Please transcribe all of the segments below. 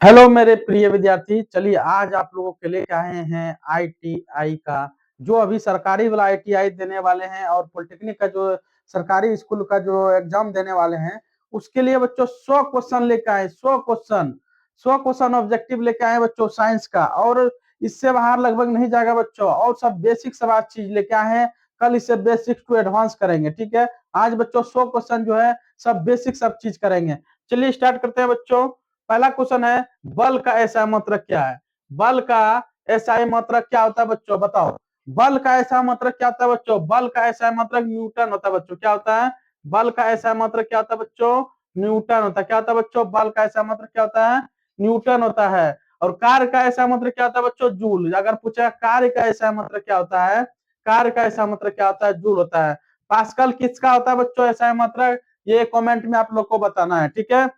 Hello मेरे प्रिय विद्यार्थी, चलिए आज आप लोगों के लिए आए हैं आईटीआई का जो अभी सरकारी वाला आईटीआई देने वाले हैं और पॉलिटेक्निक का जो सरकारी स्कूल का जो एग्जाम देने वाले हैं उसके लिए बच्चों 100 क्वेश्चन लेकर आए। 100 क्वेश्चन ऑब्जेक्टिव लेकर आए बच्चों साइंस का, और इससे बाहर लगभग नहीं जाएगा बच्चों। और सब बेसिक सब आज चीज लेके आए हैं। कल इससे बेसिक टू एडवांस करेंगे, ठीक है। आज बच्चों 100 क्वेश्चन जो है सब बेसिक सब चीज करेंगे। चलिए स्टार्ट करते हैं बच्चों। पहला क्वेश्चन है, बल का ऐसा मात्रक क्या है? बल का ऐसा मात्रक क्या होता है बच्चों, बताओ। बल का ऐसा मात्रक क्या होता है बच्चों? बल का ऐसा मात्रक न्यूटन होता है बच्चों। क्या होता है? बल का ऐसा मात्रक क्या होता है बच्चों? न्यूटन होता है। क्या होता है बच्चों? बल का ऐसा मात्रक क्या होता है? न्यूटन होता है। और कार्य का ऐसा मात्रक क्या होता है बच्चों? जूल। अगर पूछा कार्य का ऐसा मात्रक क्या होता है, कार्य का ऐसा मात्रक क्या होता है? जूल होता है। पास्कल किसका होता है बच्चों ऐसा मात्रक? ये कमेंट में आप लोग को बताना है, ठीक है।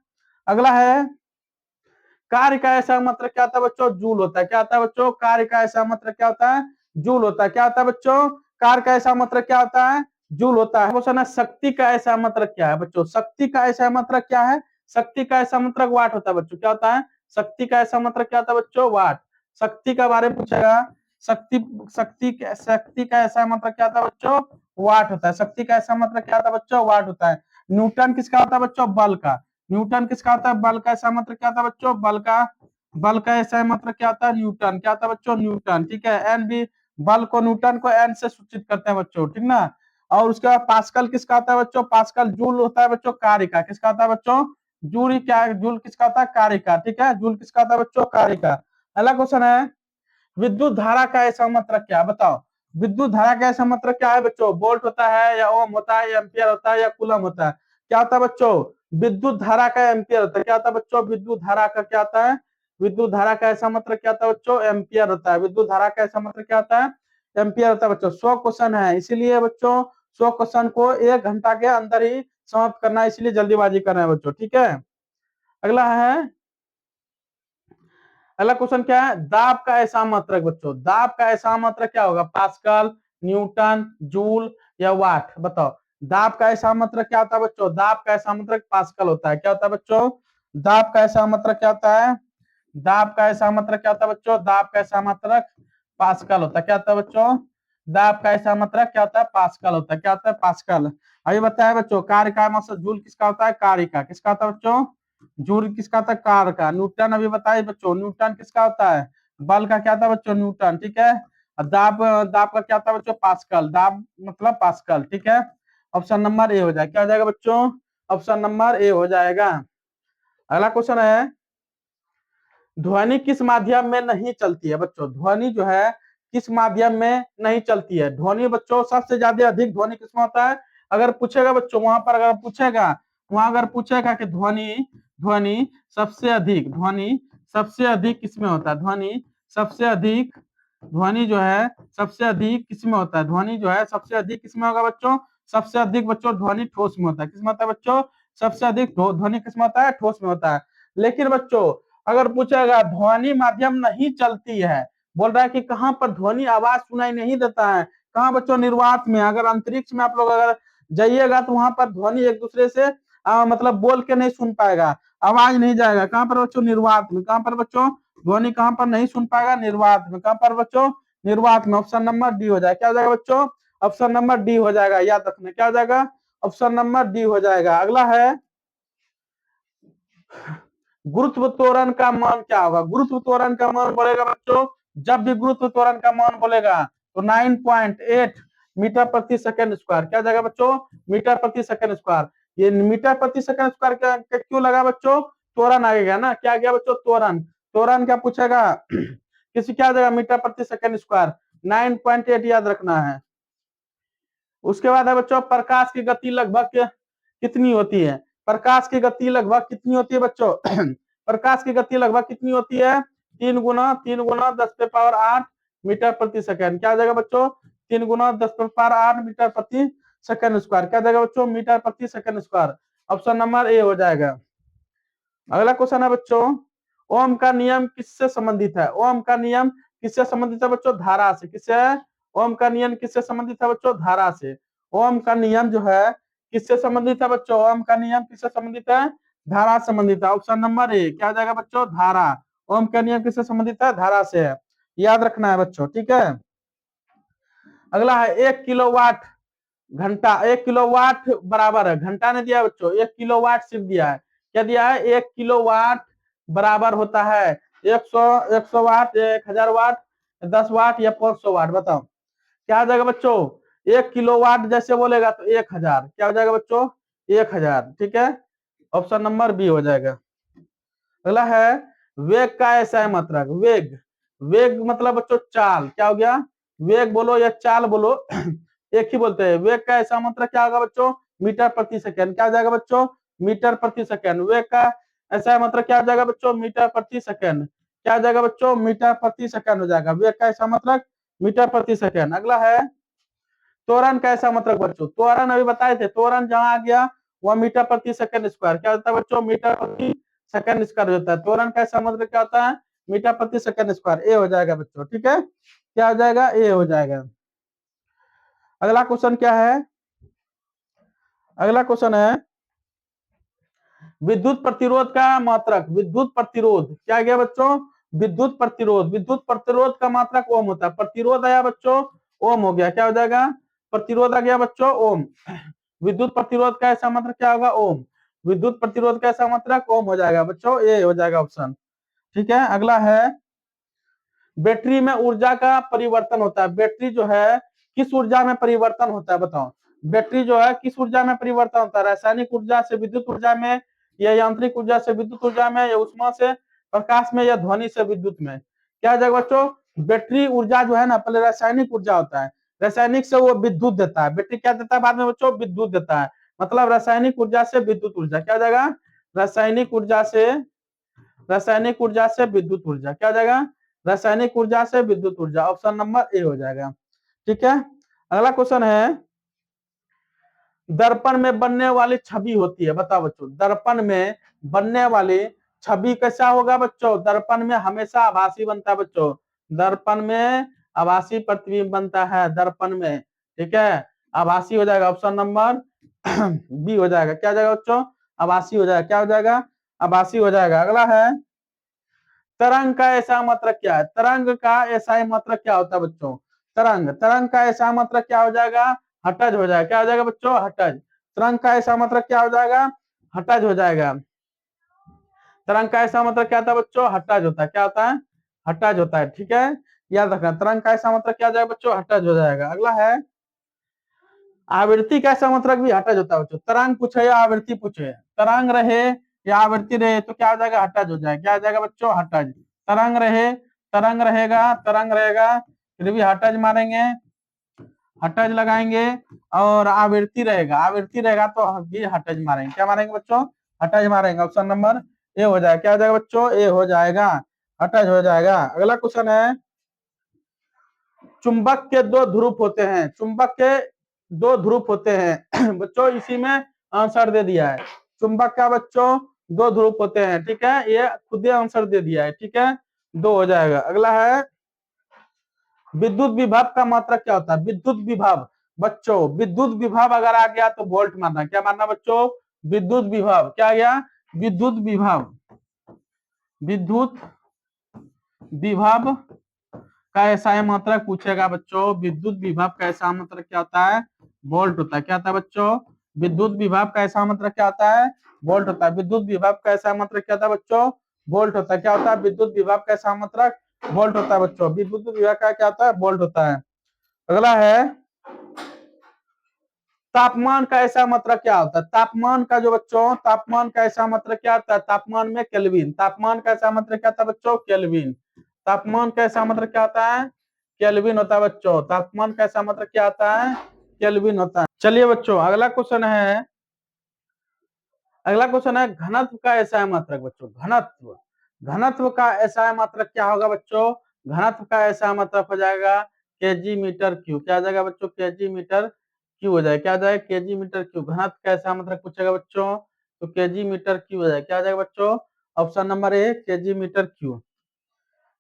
अगला है, कार्य का ऐसा मात्रक क्या होता है बच्चों? जूल होता है। क्या होता है बच्चों? कार्य का ऐसा मात्रक क्या होता है? जूल होता है। क्या होता है बच्चों? कार्य का ऐसा मात्रक क्या होता है? जूल होता है। क्वेश्चन है, शक्ति का ऐसा मात्रक क्या है बच्चों? शक्ति का ऐसा मात्रक क्या है? शक्ति का ऐसा मात्रक वाट होता है बच्चों। क्या होता है? शक्ति का ऐसा मात्रक क्या होता है बच्चों? वाट। शक्ति का बारे में पूछेगा। शक्ति शक्ति का ऐसा मात्रक क्या होता है बच्चों? वाट होता है। शक्ति का ऐसा मात्रक क्या होता है बच्चों? वाट होता है। न्यूटन किसका होता है बच्चों? बल का। न्यूटन किसका होता है? बल का ऐसा मात्रक क्या होता है बच्चों? बल का ऐसा मात्रक क्या होता है? न्यूटन। क्या होता है बच्चों? न्यूटन, ठीक है। एन भी, बल को न्यूटन को एन से सूचित करते हैं बच्चों, ठीक ना। और उसके बाद पास्कल किसका होता है बच्चों? पास्कल जूल होता है बच्चों, कार्य का। किसका होता है बच्चों? जूल क्या? जूल किसका होता है? कार्य का, ठीक है। जूल किसका होता है बच्चों? कार्य का। अगला क्वेश्चन है, विद्युत धारा का ऐसा मात्रक क्या? बताओ। विद्युत धारा का ऐसा मात्रक क्या है बच्चों? वोल्ट होता है, या ओम होता है, या एम्पियर होता है, या कूलम होता है? क्या होता है बच्चों? विद्युत धारा का एम्पियर होता है। क्या होता है बच्चों? विद्युत धारा का क्या होता है? विद्युत धारा का ऐसा मात्रक क्या होता है बच्चों? एम्पियर होता है। विद्युत धारा का ऐसा मात्रक क्या होता है? एम्पियर होता है बच्चों। 100 क्वेश्चन है, इसीलिए बच्चों 100 क्वेश्चन को 1 घंटा के अंदर ही समाप्त करना है, इसलिए जल्दीबाजी कर रहे हैं बच्चों, ठीक है। अगला है, अगला क्वेश्चन क्या है, दाब का ऐसा मात्रक बच्चों। दाब का ऐसा मात्रक क्या होगा? पास्कल, न्यूटन, जूल, या वाट? बताओ। दाब का ऐसा मात्रक क्या होता है बच्चों? दाब का ऐसा मात्रक पास्कल होता है। क्या होता है बच्चों? दाब का ऐसा मात्रक क्या होता है? दाब का ऐसा मात्रक क्या होता है बच्चों? दाब का ऐसा मात्रक पास्कल होता है। क्या होता है बच्चों? दाब का ऐसा मात्रक क्या होता है? पास्कल होता है। क्या होता है? पास्कल। अभी बताया बच्चों, कार्य का मतलब जूल किसका होता है? कार्य का। किसका होता है बच्चों? जूल किसका होता है? कार का। न्यूटन अभी बताइए बच्चों, न्यूटन किसका होता है? बल का क्या था बच्चों? न्यूटन, ठीक है। और दाब, दाब का क्या था बच्चों? पास्कल। दाब मतलब पास्कल, ठीक है। ऑप्शन नंबर ए हो जाएगा। क्या हो जाएगा बच्चों? ऑप्शन नंबर ए हो जाएगा। अगला क्वेश्चन है, ध्वनि किस माध्यम में नहीं चलती है बच्चों? ध्वनि जो है किस माध्यम में नहीं चलती है? ध्वनि बच्चों सबसे ज्यादा अधिक ध्वनि किसमें होता है? अगर पूछेगा बच्चों वहां पर, अगर पूछेगा वहां, अगर पूछेगा कि ध्वनि, ध्वनि सबसे अधिक, ध्वनि सबसे अधिक किसमें होता है? ध्वनि सबसे अधिक, ध्वनि जो है सबसे अधिक किसमें होता है? ध्वनि जो है सबसे अधिक किसमें होगा बच्चों? सबसे अधिक बच्चों ध्वनि ठोस में होता है। किसमें होता है बच्चों? सबसे अधिक ध्वनि किसमें होता है? ठोस में होता है। लेकिन बच्चों अगर पूछेगा ध्वनि माध्यम नहीं चलती है, बोल रहा है कि कहां पर ध्वनि आवाज सुनाई नहीं देता है? कहां बच्चों? निर्वात में। अगर अंतरिक्ष में आप लोग अगर जाइएगा तो वहां पर ध्वनि एक दूसरे से मतलब बोल के नहीं सुन पाएगा, आवाज नहीं जाएगा। कहां पर बच्चों? निर्वात में। कहां पर बच्चों? ध्वनि कहां पर नहीं सुन पाएगा? निर्वात में। कहां पर बच्चों? निर्वात में। ऑप्शन नंबर डी हो जाएगा। क्या हो जाएगा बच्चों? ऑप्शन नंबर डी हो जाएगा, याद रखना। क्या हो जाएगा? ऑप्शन नंबर डी हो जाएगा। अगला है, गुरुत्व त्वरण का मान क्या होगा? गुरुत्व त्वरण का मान बोलेगा बच्चों, जब भी गुरुत्व त्वरण का मान बोलेगा तो 9.8 मीटर प्रति सेकंड स्क्वायर। क्या जाएगा बच्चों? मीटर प्रति सेकंड स्क्वायर। ये मीटर प्रति सेकंड स्क्वायर क्यों लगा बच्चों? त्वरण आएगा ना। क्या गया बच्चों? त्वरण। त्वरण क्या पूछेगा? किसी क्या जाएगा? मीटर प्रति सेकंड स्क्वायर। 9.8 याद रखना है। उसके बाद है बच्चों, प्रकाश की गति लगभग कितनी होती है? प्रकाश की गति लगभग कितनी होती है बच्चों? प्रकाश की गति लगभग कितनी होती है? 3 × 10⁸ मीटर प्रति सेकंड। क्या आ जाएगा बच्चों? 3 × 10⁸ मीटर प्रति सेकंड स्क्वायर। क्या जाएगा बच्चों? मीटर प्रति सेकंड स्क्वायर। ऑप्शन नंबर ए हो जाएगा। अगला क्वेश्चन है बच्चों, ओम का नियम किससे संबंधित है? ओम का नियम किससे संबंधित है बच्चों? धारा से। किससे? ओम का नियम किससे संबंधित है बच्चों? धारा से। ओम का नियम जो है किससे संबंधित है बच्चों? ओम का नियम किससे संबंधित है? धारा से संबंधित है। ऑप्शन नंबर ए क्या हो जाएगा बच्चों, धारा। ओम का नियम किससे संबंधित है, धारा से है, याद रखना है बच्चों, ठीक है। अगला है 1 किलोवाट घंटा, 1 किलोवाट बराबर है, घंटा ने दिया है बच्चों, 1 किलोवाट सिर्फ दिया है। क्या दिया है, 1 किलोवाट बराबर होता है 100 वाट, 1000 वाट, 10 वाट या 500 वाट, बताओ क्या हो जाएगा बच्चों। 1 किलोवाट जैसे बोलेगा तो 1000, क्या हो जाएगा बच्चों, 1000, ठीक है। ऑप्शन नंबर बी हो जाएगा। अगला है वेग का ऐसा मात्रक, वेग, वेग मतलब बच्चों चाल, क्या हो गया, वेग बोलो या चाल बोलो एक ही बोलते हैं। वेग का ऐसा मात्रक क्या होगा बच्चों, मीटर प्रति सेकंड, क्या हो जाएगा बच्चों, मीटर प्रति सेकंड। वेग का ऐसा मात्रक क्या हो जाएगा बच्चों, मीटर प्रति सेकंड, क्या हो जाएगा बच्चों, मीटर प्रति सेकंड हो जाएगा। वेग का ऐसा मात्रक मीटर प्रति सेकंड। अगला है त्वरण का ऐसा मात्रक बच्चों, त्वरण अभी बताए थे, त्वरण जहां आ गया वह मीटर प्रति सेकंड स्क्वायर, क्या होता है बच्चों, मीटर प्रति सेकंड स्क्वायर होता है। त्वरण का ऐसा मात्रक क्या होता है, मीटर प्रति सेकंड स्क्वायर। ए हो जाएगा बच्चों, ठीक है, क्या हो जाएगा, ए हो जाएगा। अगला क्वेश्चन क्या है, अगला क्वेश्चन है विद्युत प्रतिरोध का मात्रक, विद्युत प्रतिरोध क्या गया बच्चों, विद्युत प्रतिरोध, विद्युत प्रतिरोध का मात्रक ओम होता है। प्रतिरोध आया बच्चों, ओम हो गया, क्या हो जाएगा, प्रतिरोध आ गया बच्चों ओम। विद्युत प्रतिरोध का ऐसा मात्रक क्या होगा, ओम। विद्युत प्रतिरोध का ऐसा मात्रक ओम हो जाएगा बच्चों, ये हो जाएगा ऑप्शन, ठीक है। अगला है बैटरी में ऊर्जा का परिवर्तन होता है, बैटरी जो है किस ऊर्जा में परिवर्तन होता है, बताओ। बैटरी जो है किस ऊर्जा में परिवर्तन होता है, रासायनिक ऊर्जा से विद्युत ऊर्जा में, या यांत्रिक ऊर्जा से विद्युत ऊर्जा में, या उष्मा से, प्रकाश में, या ध्वनि से विद्युत में। क्या हो जाएगा बच्चों, बैटरी ऊर्जा जो है ना पहले रासायनिक ऊर्जा होता है, रासायनिक से वो विद्युत देता है, बैटरी क्या देता है बाद में बच्चों, विद्युत देता है। मतलब रासायनिक ऊर्जा से विद्युत ऊर्जा, क्या हो जाएगा, रासायनिक ऊर्जा से, रासायनिक ऊर्जा से विद्युत ऊर्जा, क्या हो जाएगा, रासायनिक ऊर्जा से विद्युत ऊर्जा। ऑप्शन नंबर ए हो जाएगा, ठीक है। अगला क्वेश्चन है दर्पण में बनने वाली छवि होती है, बताओ बच्चों, दर्पण में बनने वाली छवि कैसा होगा बच्चों, दर्पण में हमेशा आभासी बनता है बच्चों, दर्पण में आभासी प्रतिबिंब बनता है दर्पण में, ठीक है, आभासी हो जाएगा। ऑप्शन नंबर बी हो जाएगा, क्या हो जाएगा बच्चों, आभासी हो जाएगा, क्या हो जाएगा, आभासी हो जाएगा। अगला है तरंग का ऐसा मात्रक क्या है, तरंग का ऐसा मात्रक क्या होता है बच्चों, तरंग, तरंग का ऐसा मात्रक क्या हो जाएगा, हटज हो जाएगा, क्या हो जाएगा बच्चों, हटज। तरंग का ऐसा मात्रक क्या हो जाएगा, हटज हो जाएगा। तरंग का ऐसा मात्रक क्या होता है बच्चों, हटज होता है, क्या होता है, हटज होता है, ठीक है, याद रखना। तरंग का ऐसा मात्रक क्या हो जाएगा बच्चों, हटज हो जाएगा। अगला है आवृत्ति का ऐसा मात्रक भी हटज होता है बच्चों, तरंग पूछे या आवृत्ति पूछे, तरंग रहे या आवृत्ति रहे तो क्या हो जाएगा, हटज हो जाएगा, क्या हो जाएगा बच्चों, हटज। तरंग रहे, तरंग रहेगा, तरंग रहेगा फिर भी हटज मारेंगे, हटज लगाएंगे, और आवृत्ति रहेगा, आवृत्ति रहेगा तो भी हटज मारेंगे, क्या मारेंगे बच्चों, हटज मारेंगे। ऑप्शन नंबर ए हो जाएगा, क्या हो जाएगा बच्चों, ए हो जाएगा, हटज हो जाएगा। अगला क्वेश्चन है चुंबक के दो ध्रुव होते हैं, चुंबक के दो ध्रुव होते हैं बच्चों, इसी में आंसर दे दिया है, चुंबक का बच्चों दो ध्रुव होते हैं, ठीक है, ये खुद ही आंसर दे दिया है, ठीक है, दो हो जाएगा। अगला है विद्युत विभव का मात्रक क्या होता है, विद्युत विभव बच्चों, विद्युत विभव अगर आ गया तो वोल्ट मानना, क्या मानना बच्चों, विद्युत विभव, क्या आ गया, विद्युत विभव, विद्युत विभव का ऐसा मात्रक पूछेगा बच्चों, विद्युत विभव का ऐसा मात्रक क्या होता है, वोल्ट होता है, क्या होता है बच्चों, विद्युत विभव का ऐसा मात्रक क्या होता है, वोल्ट होता है। विद्युत विभव का ऐसा मात्रक क्या होता है बच्चों, वोल्ट होता है, क्या होता है, विद्युत विभव का ऐसा मात्रक वोल्ट होता है बच्चों, विद्युत विभव का क्या होता है, वोल्ट होता है। अगला है तापमान का ऐसा मात्रक क्या होता है, तापमान का जो बच्चों, तापमान का ऐसा मात्रक क्या होता है, तापमान में केल्विन, तापमान का ऐसा मात्रक क्या होता है बच्चों, केल्विन, तापमान का ऐसा मात्रक क्या होता है, केल्विन होता है बच्चों, तापमान का ऐसा मात्रक क्या होता है, केल्विन होता है। चलिए बच्चों अगला क्वेश्चन है, अगला क्वेश्चन है घनत्व का ऐसा मात्रक बच्चों, घनत्व, घनत्व का ऐसा मात्रक क्या होगा बच्चों, घनत्व का ऐसा मात्रक हो जाएगा केजी मीटर क्यू, क्या आ जाएगा बच्चों, केजी मीटर क्यू हो जाएगा, क्या आ जाएगा, केजी मीटर क्यू। घनत्व का ऐसा मात्रक पूछेगा बच्चों तो केजी मीटर क्यू हो जाएगा, क्या आ जाएगा बच्चों, option number A kg metre cube.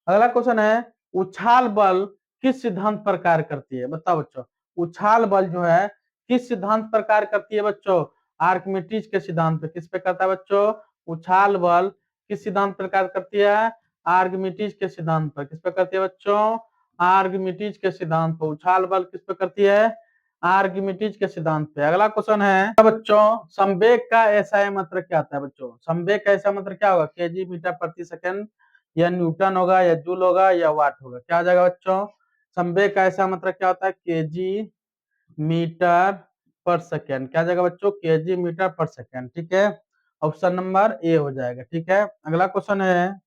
अगला क्वेश्चन है उछाल बल किस सिद्धांत पर कार्य करती है, बताओ बच्चों, उछाल बल जो है किस सिद्धांत पर कार्य करती है बच्चों, आर्किमिडीज के सिद्धांत पे, किस पे करता है बच्चों, उछाल बल किस सिद्धांत पर कार्य करती है? आर्किमिडीज के सिद्धांत पर। किस पर करती है बच्चों? आर्किमिडीज के सिद्धांत पर। उछाल बल किस पर करती है? आर्किमिडीज के सिद्धांत पे। अगला क्वेश्चन है बच्चों, संवेग का एसआई मात्रक क्या आता है बच्चों? संवेग का एसआई मात्रक क्या होगा? केजी मीटर प्रति सेकंड, या न्यूटन होगा, या जूल होगा, या वाट होगा? क्या आ जाएगा बच्चों? संवेग का एसआई मात्रक क्या होता है? केजी मीटर पर सेकेंड। क्या जाएगा बच्चों? केजी मीटर पर सेकेंड। ठीक है, ऑप्शन नंबर ए हो जाएगा। ठीक है, अगला क्वेश्चन है,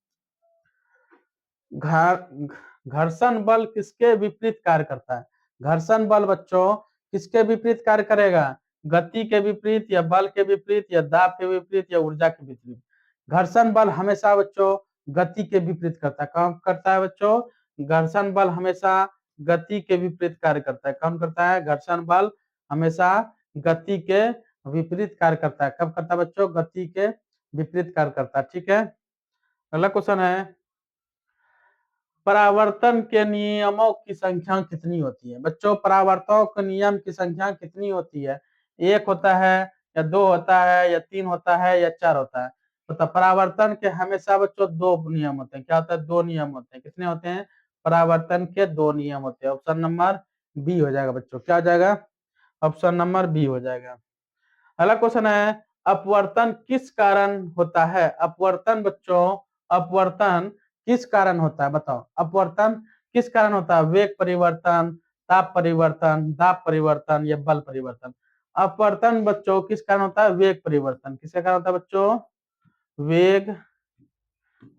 घर्षण बल किसके विपरीत कार्य करता है? घर्षण बल बच्चों किसके विपरीत कार्य करेगा? गति के विपरीत, या बल के विपरीत, या दाब के विपरीत, या ऊर्जा के विपरीत? घर्षण बल हमेशा बच्चों गति के विपरीत करता है। कौन करता है बच्चों? घर्षण बल हमेशा गति के विपरीत कार्य करता है। कौन करता है? घर्षण बल हमेशा गति के विपरीत कार्य करता है। कब करता है बच्चों? गति के विपरीत कार्य करता है। ठीक है, अगला क्वेश्चन है, परावर्तन के नियमों की संख्या कितनी होती है? बच्चों परावर्तनों के नियम की संख्या कितनी होती है? एक होता है, या दो होता है, या तीन होता है, या चार होता है? तो परावर्तन के हमेशा बच्चों दो नियम होते हैं। क्या होता है? दो नियम होते हैं। कितने होते हैं? परावर्तन के दो नियम होते हैं। ऑप्शन नंबर बी हो जाएगा बच्चों। क्या हो जाएगा? ऑप्शन नंबर बी हो जाएगा। अगला क्वेश्चन है, अपवर्तन किस कारण होता है? अपवर्तन बच्चों, अपवर्तन किस कारण होता है? बताओ, अपवर्तन किस कारण होता है? वेग परिवर्तन, ताप परिवर्तन, दाब परिवर्तन, या बल परिवर्तन? अपवर्तन बच्चों किस कारण होता है? वेग परिवर्तन। किसके कारण होता है बच्चों? वेग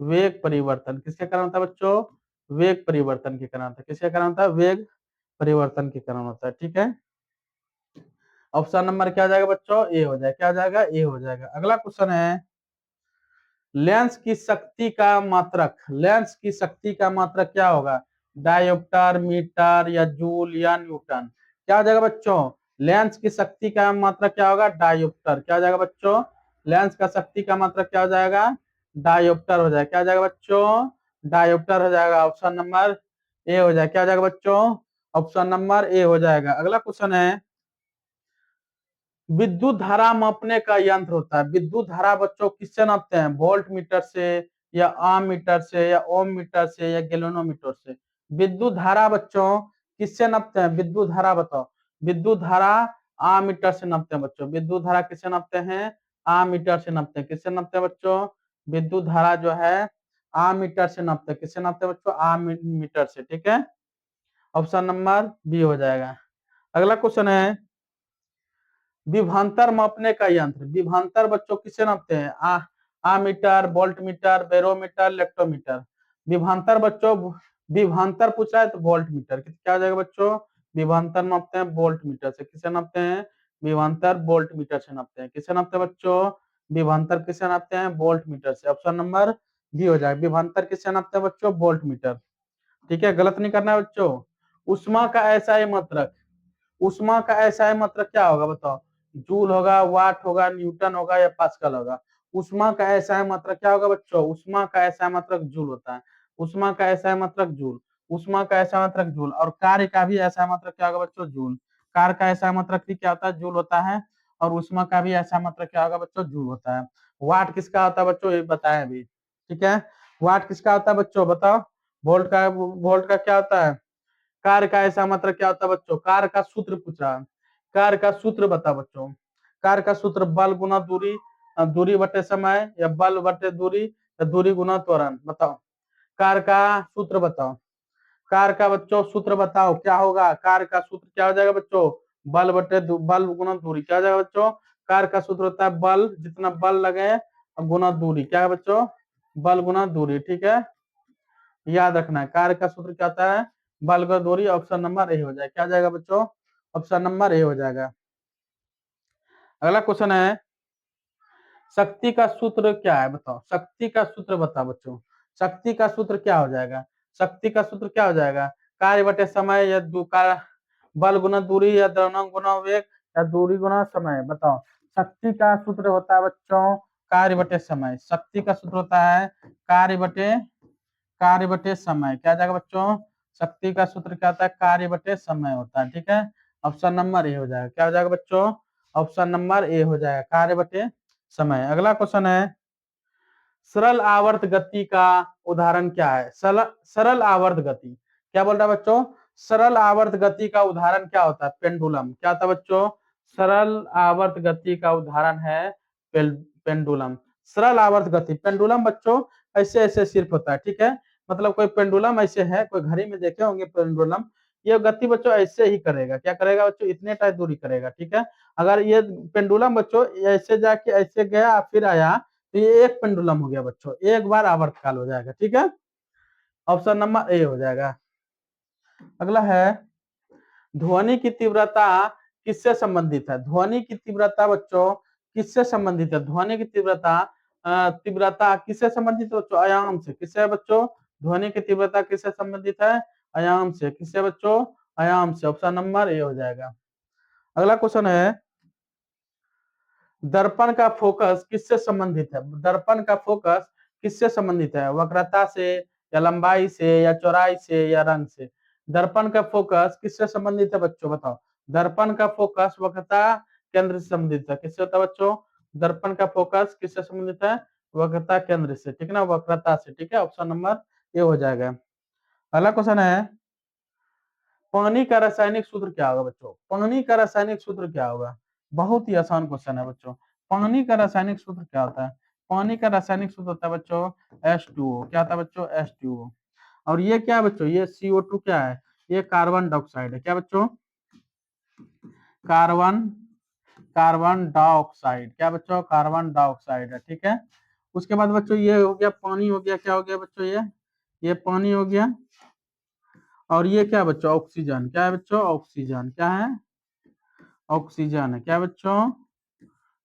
वेग परिवर्तन। किसके कारण होता है बच्चों? वेग परिवर्तन के कारण होता है। किसके कारण होता है? वेग परिवर्तन के कारण होता है। ठीक है, ऑप्शन नंबर क्या हो जाएगा बच्चों? ए हो जाएगा। क्या हो जाएगा? ए हो जाएगा। अगला क्वेश्चन है, लेंस की शक्ति का मात्रक, लेंस की शक्ति का मात्रक क्या होगा? डायोप्टर, मीटर, या जूल, या न्यूटन? क्या हो जाएगा बच्चों? लेंस की शक्ति का मात्रक क्या होगा? डायोप्टर। क्या हो जाएगा बच्चों? लेंस का शक्ति का मात्रक क्या हो जाएगा? डायोप्टर हो जाएगा। क्या हो जाएगा बच्चों? डायोप्टर हो जाएगा। ऑप्शन नंबर ए हो जाएगा। क्या हो जाएगा बच्चों? ऑप्शन नंबर ए हो जाएगा। अगला क्वेश्चन है, विद्युत धारा मापने का यंत्र होता है। विद्युत धारा बच्चों किससे नापते हैं? वोल्ट मीटर से, या आम मीटर से, या ओम मीटर से, या गैल्वेनोमीटर से? विद्युत धारा बच्चों किससे नापते हैं? विद्युत धारा बताओ। विद्युत धारा आम मीटर से नापते हैं बच्चों। विद्युत धारा किससे नापते हैं? आम मीटर से नापते हैं। किससे नापते हैं बच्चों? विद्युत धारा जो है आम मीटर से नापते हैं। किससे नापते हैं बच्चों? आम मीटर से। ठीक है, ऑप्शन नंबर बी हो जाएगा। अगला क्वेश्चन है, विभवांतर मापने का यंत्र, विभवांतर बच्चों किससे नापते हैं? Ammeter, volt meter, barometer, lactometer? विभवांतर बच्चों, विभवांतर पूछ रहा है तो वोल्ट मीटर। क्या हो जाएगा बच्चों? विभवांतर नापते हैं वोल्ट मीटर से। किससे नापते हैं? विभवांतर वोल्ट मीटर से नापते हैं। किससे नापते हैं बच्चों? विभवांतर किससे नापते हैं? वोल्ट मीटर से। ऑप्शन नंबर बी हो जाएगा। विभवांतर किससे नापते हैं बच्चों? Volt meter. ठीक है, गलत नहीं करना है बच्चों। उष्मा का ऐसा ही मात्रक, उष्मा का ऐसा है मात्रक क्या होगा बताओ? जूल होगा, वाट होगा, न्यूटन होगा, या पास्कल होगा? उष्मा का ऐसा है मात्रक क्या होगा बच्चों? उष्मा का ऐसा मात्रक जूल होता है। उष्मा का ऐसा है मात्रक जूल। उष्मा का ऐसा मात्रक जूल। और कार्य का भी ऐसा मात्रक क्या होगा बच्चों? जूल। कार्य का ऐसा मात्रक भी क्या होता है? जूल होता है। और उष्मा का भी ऐसा मात्रक क्या होगा बच्चों? जूल होता है। वाट किसका होता है बच्चों? ये बताएं अभी। ठीक है, वाट किसका होता है बच्चों? बताओ। वोल्ट का क्या होता है? कार्य का ऐसा मात्रक क्या होता है बच्चों? कार्य का सूत्र पूछ रहा है। कार्य का सूत्र बताओ बच्चों। कार्य का सूत्र बल गुना दूरी, दूरी बटे समय, या बल बटे दूरी, या दूरी गुना त्वरण? बताओ, कार्य का सूत्र बताओ। कार्य का बच्चों सूत्र बताओ क्या होगा? कार्य का सूत्र क्या हो जाएगा बच्चों? बल बटे बल गुना दूरी। क्या हो जाएगा बच्चों? कार्य का सूत्र होता है बल, जितना बल लगे, गुना दूरी। क्या है बच्चों? बल गुना दूरी। ठीक है, याद रखना है। कार्य का सूत्र क्या होता है? बल गुना दूरी। ऑप्शन नंबर ए हो जाएगा। क्या जाएगा बच्चों? ऑप्शन नंबर ए हो जाएगा। अगला क्वेश्चन है, शक्ति का सूत्र क्या है? बताओ, शक्ति का सूत्र बताओ बच्चों। शक्ति का सूत्र क्या हो जाएगा? शक्ति का सूत्र क्या हो जाएगा? कार्य बटे समय, या बल गुना दूरी, या द्रव्यमान गुना वेग, या दूरी गुना समय? बताओ, शक्ति का सूत्र होता है बच्चों कार्य बटे समय। शक्ति का सूत्र होता है कार्य बटे समय। क्या जाएगा बच्चों? शक्ति का सूत्र क्या होता है? कार्य बटे समय होता है। ठीक है, ऑप्शन नंबर ए हो जाएगा। क्या हो जाएगा बच्चों? ऑप्शन नंबर ए हो जाएगा, कार्य बटे समय। अगला क्वेश्चन है, सरल आवर्त गति का उदाहरण क्या है? सरल आवर्त गति क्या बोल रहा है बच्चों? सरल आवर्त गति का उदाहरण क्या होता है? पेंडुलम। क्या होता है बच्चों? सरल आवर्त गति का उदाहरण है पेंडुलम। सरल आवर्त गति पेंडुलम बच्चों ऐसे ऐसे सिर्फ होता है, ठीक है। मतलब कोई पेंडुलम ऐसे है, कोई घड़ी में देखे होंगे पेंडुलम, ये गति बच्चों ऐसे ही करेगा। क्या करेगा बच्चों? इतने टाइम दूरी करेगा, ठीक है। अगर ये पेंडुलम बच्चों ऐसे जाके ऐसे गया फिर आया तो ये एक पेंडुलम हो गया बच्चों, एक बार आवर्तकाल हो जाएगा, ठीक है। ऑप्शन नंबर ए हो जाएगा। अगला है ध्वनि की तीव्रता किससे संबंधित है? ध्वनि की तीव्रता बच्चों किससे संबंधित है? ध्वनि की तीव्रता तीव्रता किससे संबंधित है बच्चों? आयाम से। किससे है बच्चों? ध्वनि की तीव्रता किससे संबंधित है? आयाम से। किससे बच्चों? आयाम से। ऑप्शन नंबर ए हो जाएगा। अगला क्वेश्चन है दर्पण का फोकस किससे संबंधित है? दर्पण का फोकस किससे संबंधित है? वक्रता से या लंबाई से या चौड़ाई से या रंग से? दर्पण का फोकस किससे संबंधित है बच्चों? बताओ। दर्पण का फोकस वक्रता केंद्र से संबंधित है। किससे होता है बच्चों? दर्पण का फोकस किससे संबंधित है? वक्रता केंद्र से, ठीक है ना, वक्रता से, ठीक है। ऑप्शन नंबर ए हो जाएगा। अगला क्वेश्चन है पानी का रासायनिक सूत्र क्या होगा बच्चों? पानी का रासायनिक सूत्र क्या होगा? बहुत ही आसान क्वेश्चन है बच्चों। पानी का रासायनिक सूत्र क्या होता है? पानी का रासायनिक सूत्र होता है बच्चों H2O। क्या होता है बच्चों? H2O। और ये क्या है बच्चों? ये CO2 क्या है? ये कार्बन डाइऑक्साइड है। क्या बच्चों? Carbon carbon dioxide. क्या बच्चों? कार्बन डाइऑक्साइड है, ठीक है। उसके बाद बच्चों ये हो गया पानी हो गया। क्या हो गया बच्चों? ये पानी हो गया। और ये क्या बच्चों? ऑक्सीजन। क्या है बच्चों? ऑक्सीजन। क्या है? ऑक्सीजन है। क्या बच्चों?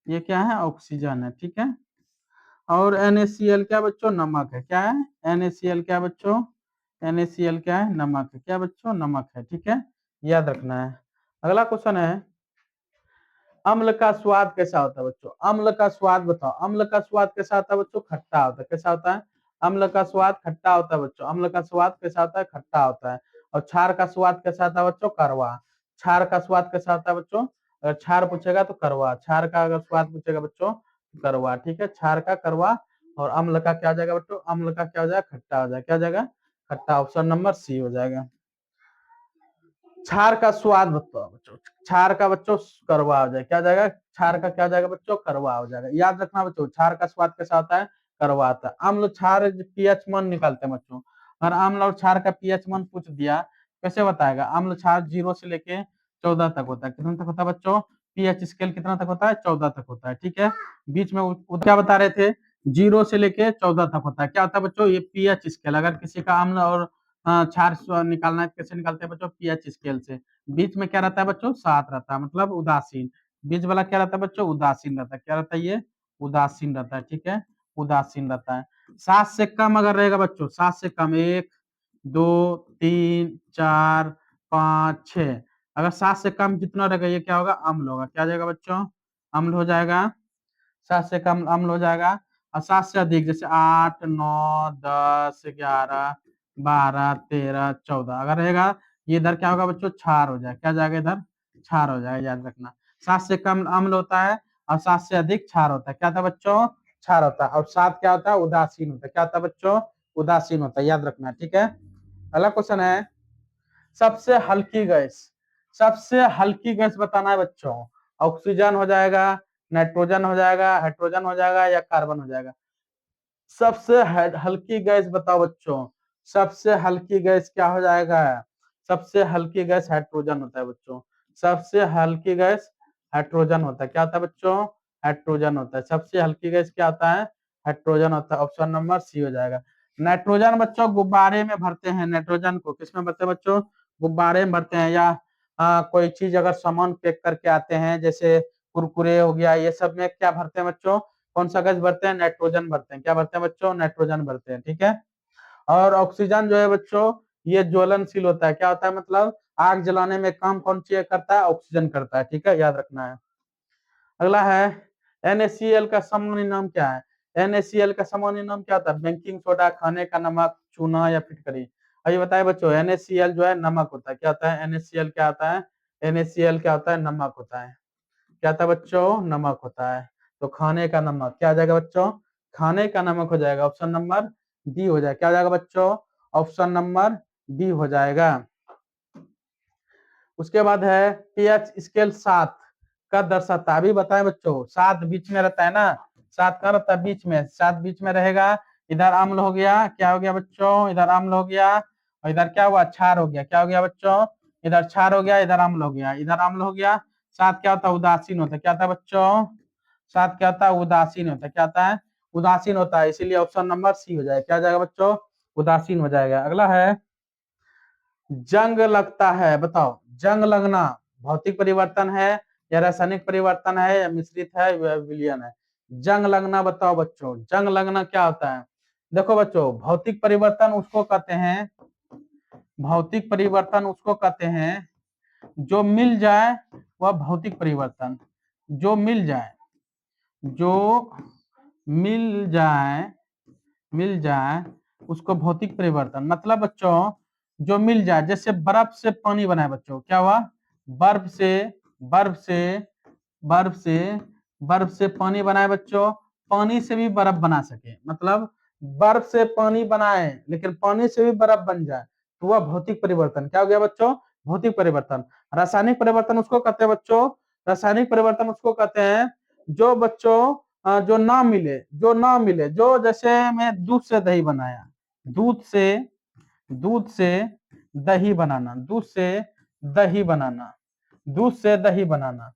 ये क्या है? ऑक्सीजन है, ठीक है। और NaCl क्या बच्चों? नमक है। क्या है? NaCl क्या बच्चों? NaCl क्या है? नमक है। क्या बच्चों? नमक है, ठीक है। याद रखना है। अगला क्वेश्चन है अम्ल का स्वाद कैसा होता है बच्चों? अम्ल का स्वाद बताओ। अम्ल का स्वाद कैसा होता है बच्चों? खट्टा होता है। कैसा होता है? अम्ल का स्वाद खट्टा होता है बच्चों। अम्ल का स्वाद कैसा होता है? खट्टा होता है। और क्षार का स्वाद कैसा होता है बच्चों? कड़वा। क्षार का स्वाद कैसा होता है बच्चों? अगर क्षार पूछेगा तो कड़वा। क्षार का अगर स्वाद पूछेगा बच्चों तो कड़वा, ठीक है। क्षार का कड़वा। और अम्ल का क्या हो जाएगा बच्चों? अम्ल का क्या हो जाएगा? खट्टा हो जाएगा। क्या हो जाएगा? खट्टा। ऑप्शन नंबर सी हो जाएगा। क्षार का स्वाद बताओ बच्चों। क्षार का बच्चों कड़वा हो जाएगा। क्या हो जाएगा? क्षार का क्या हो जाएगा बच्चों? कड़वा हो जाएगा। याद रखना बच्चों क्षार का स्वाद कैसा होता है? कड़वा आता है। अम्ल क्षार पीएच मान निकालते हैं बच्चों। अगर अम्ल और क्षार का पीएच मान पूछ दिया कैसे बताएगा? अम्ल क्षार 0 से लेके 14 तक होता है। कितना तक होता है बच्चों? पीएच स्केल कितना तक होता है? 14 तक होता है, ठीक है। बीच में क्या बता रहे थे? 0 से लेके 14 तक होता है। क्या होता है बच्चों? ये पीएच स्केल। अगर किसी का अम्ल और क्षार निकालना है कैसे निकालते हैं बच्चों? पीएच स्केल से। बीच में क्या रहता है बच्चों? 7 रहता है, मतलब उदासीन। बीच वाला क्या रहता है बच्चों? उदासीन रहता है। क्या रहता है ये? उदासीन रहता है, ठीक है। उदासीन रहता है। 7 से कम अगर रहेगा बच्चों, 7 से कम, 1 2 3 4 5 6, अगर 7 से कम जितना रहेगा ये क्या होगा? अम्ल होगा। क्या जाएगा बच्चों? अम्ल हो जाएगा। 7 से कम अम्ल हो जाएगा। और 7 से अधिक जैसे 8 9 10 11 12 13 14 अगर रहेगा ये इधर क्या होगा बच्चों? क्षार हो जाएगा। क्या जाएगा? इधर क्षार हो जाएगा। याद रखना 7 से कम अम्ल होता है और 7 से अधिक क्षार होता है। क्या था बच्चों? क्षार होता है। और 7 क्या होता है? उदासीन होता है। क्या होता है बच्चों? उदासीन होता है। याद रखना, ठीक है। अगला क्वेश्चन है सबसे हल्की गैस। सबसे हल्की गैस बताना है बच्चों। ऑक्सीजन हो जाएगा, नाइट्रोजन हो जाएगा, हाइड्रोजन हो जाएगा या कार्बन हो जाएगा? सबसे हल्की गैस बताओ बच्चों। सबसे हल्की गैस क्या हो जाएगा? सबसे हल्की गैस हाइड्रोजन होता है बच्चों। सबसे हल्की गैस हाइड्रोजन होता है। क्या होता है बच्चों? हाइड्रोजन होता है। सबसे हल्की गैस क्या होता है? हाइड्रोजन होता है। ऑप्शन नंबर सी हो जाएगा। नाइट्रोजन बच्चों गुब्बारे में भरते हैं। नाइट्रोजन को किसमें भरते हैं बच्चों? गुब्बारे में भरते हैं। या कोई चीज अगर सामान पैक करके आते हैं जैसे कुरकुरे हो गया, ये सब में क्या भरते हैं बच्चों? कौन सा गैस भरते हैं? नाइट्रोजन भरते हैं। क्या भरते हैं बच्चों? नाइट्रोजन भरते हैं, ठीक है। और ऑक्सीजन जो है बच्चों ये ज्वलनशील होता है। क्या होता है? मतलब आग जलाने में काम कौन सी करता है? ऑक्सीजन करता है, ठीक है। याद रखना है। अगला है NaCl का सामान्य नाम क्या है? NaCl का सामान्य नाम क्या होता है? बेकिंग सोडा, खाने का नमक, चूना या फिटकरी? अभी बताए बच्चों NaCl जो है नमक होता है। क्या होता है? NaCl क्या होता है? NaCl क्या होता है? नमक होता है। क्या था बच्चों? नमक होता है। तो खाने का नमक क्या आ जाएगा बच्चों? खाने का नमक हो जाएगा, ऑप्शन नंबर बी हो जाएगा। क्या हो जाएगा बच्चों? ऑप्शन नंबर बी हो जाएगा। उसके बाद है पीएच स्केल 7 का दर्शाता है। अभी बताएं बच्चों, 7 बीच में रहता है ना, 7 का रहता है बीच में, 7 बीच में रहेगा। इधर अम्ल हो गया, क्या हो गया बच्चों? इधर अम्ल हो गया, और इधर क्या हुआ? क्षार हो गया। क्या हो गया बच्चों? इधर क्षार हो गया, इधर अम्ल हो गया, इधर अम्ल हो गया। 7 क्या होता है? उदासीन होता है। क्या होता है बच्चों? 7 क्या होता है? उदासीन होता है। क्या होता है? उदासीन होता है, इसीलिए ऑप्शन नंबर सी हो जाएगा। क्या हो जाएगा बच्चों? उदासीन हो जाएगा। अगला है जंग लगता है, बताओ जंग लगना भौतिक परिवर्तन है या रासायनिक परिवर्तन है या मिश्रित है या विलयन है? जंग लगना बताओ बच्चों, जंग लगना क्या होता है? देखो बच्चों, भौतिक परिवर्तन उसको कहते हैं, भौतिक परिवर्तन उसको कहते हैं जो मिल जाए वह भौतिक परिवर्तन, जो मिल जाए, जो मिल जाए, मिल जाए उसको भौतिक परिवर्तन। मतलब बच्चों जो मिल जाए, जैसे बर्फ से पानी बनाए बच्चों, क्या हुआ? बर्फ से, बर्फ से, बर्फ से, बर्फ से पानी बनाए बच्चों, पानी से भी बर्फ बना सके, मतलब बर्फ से पानी बनाए लेकिन पानी से भी बर्फ बन जाए, तो वह भौतिक परिवर्तन क्या हो गया बच्चों? भौतिक परिवर्तन। रासायनिक परिवर्तन उसको कहते हैं बच्चों, रासायनिक परिवर्तन उसको कहते हैं जो बच्चों जो ना मिले, जो ना मिले, जो जैसे मैं दूध से दही बनाया, दूध से, दूध से दही बनाना, दूध से दही बनाना, दूध से दही बनाना,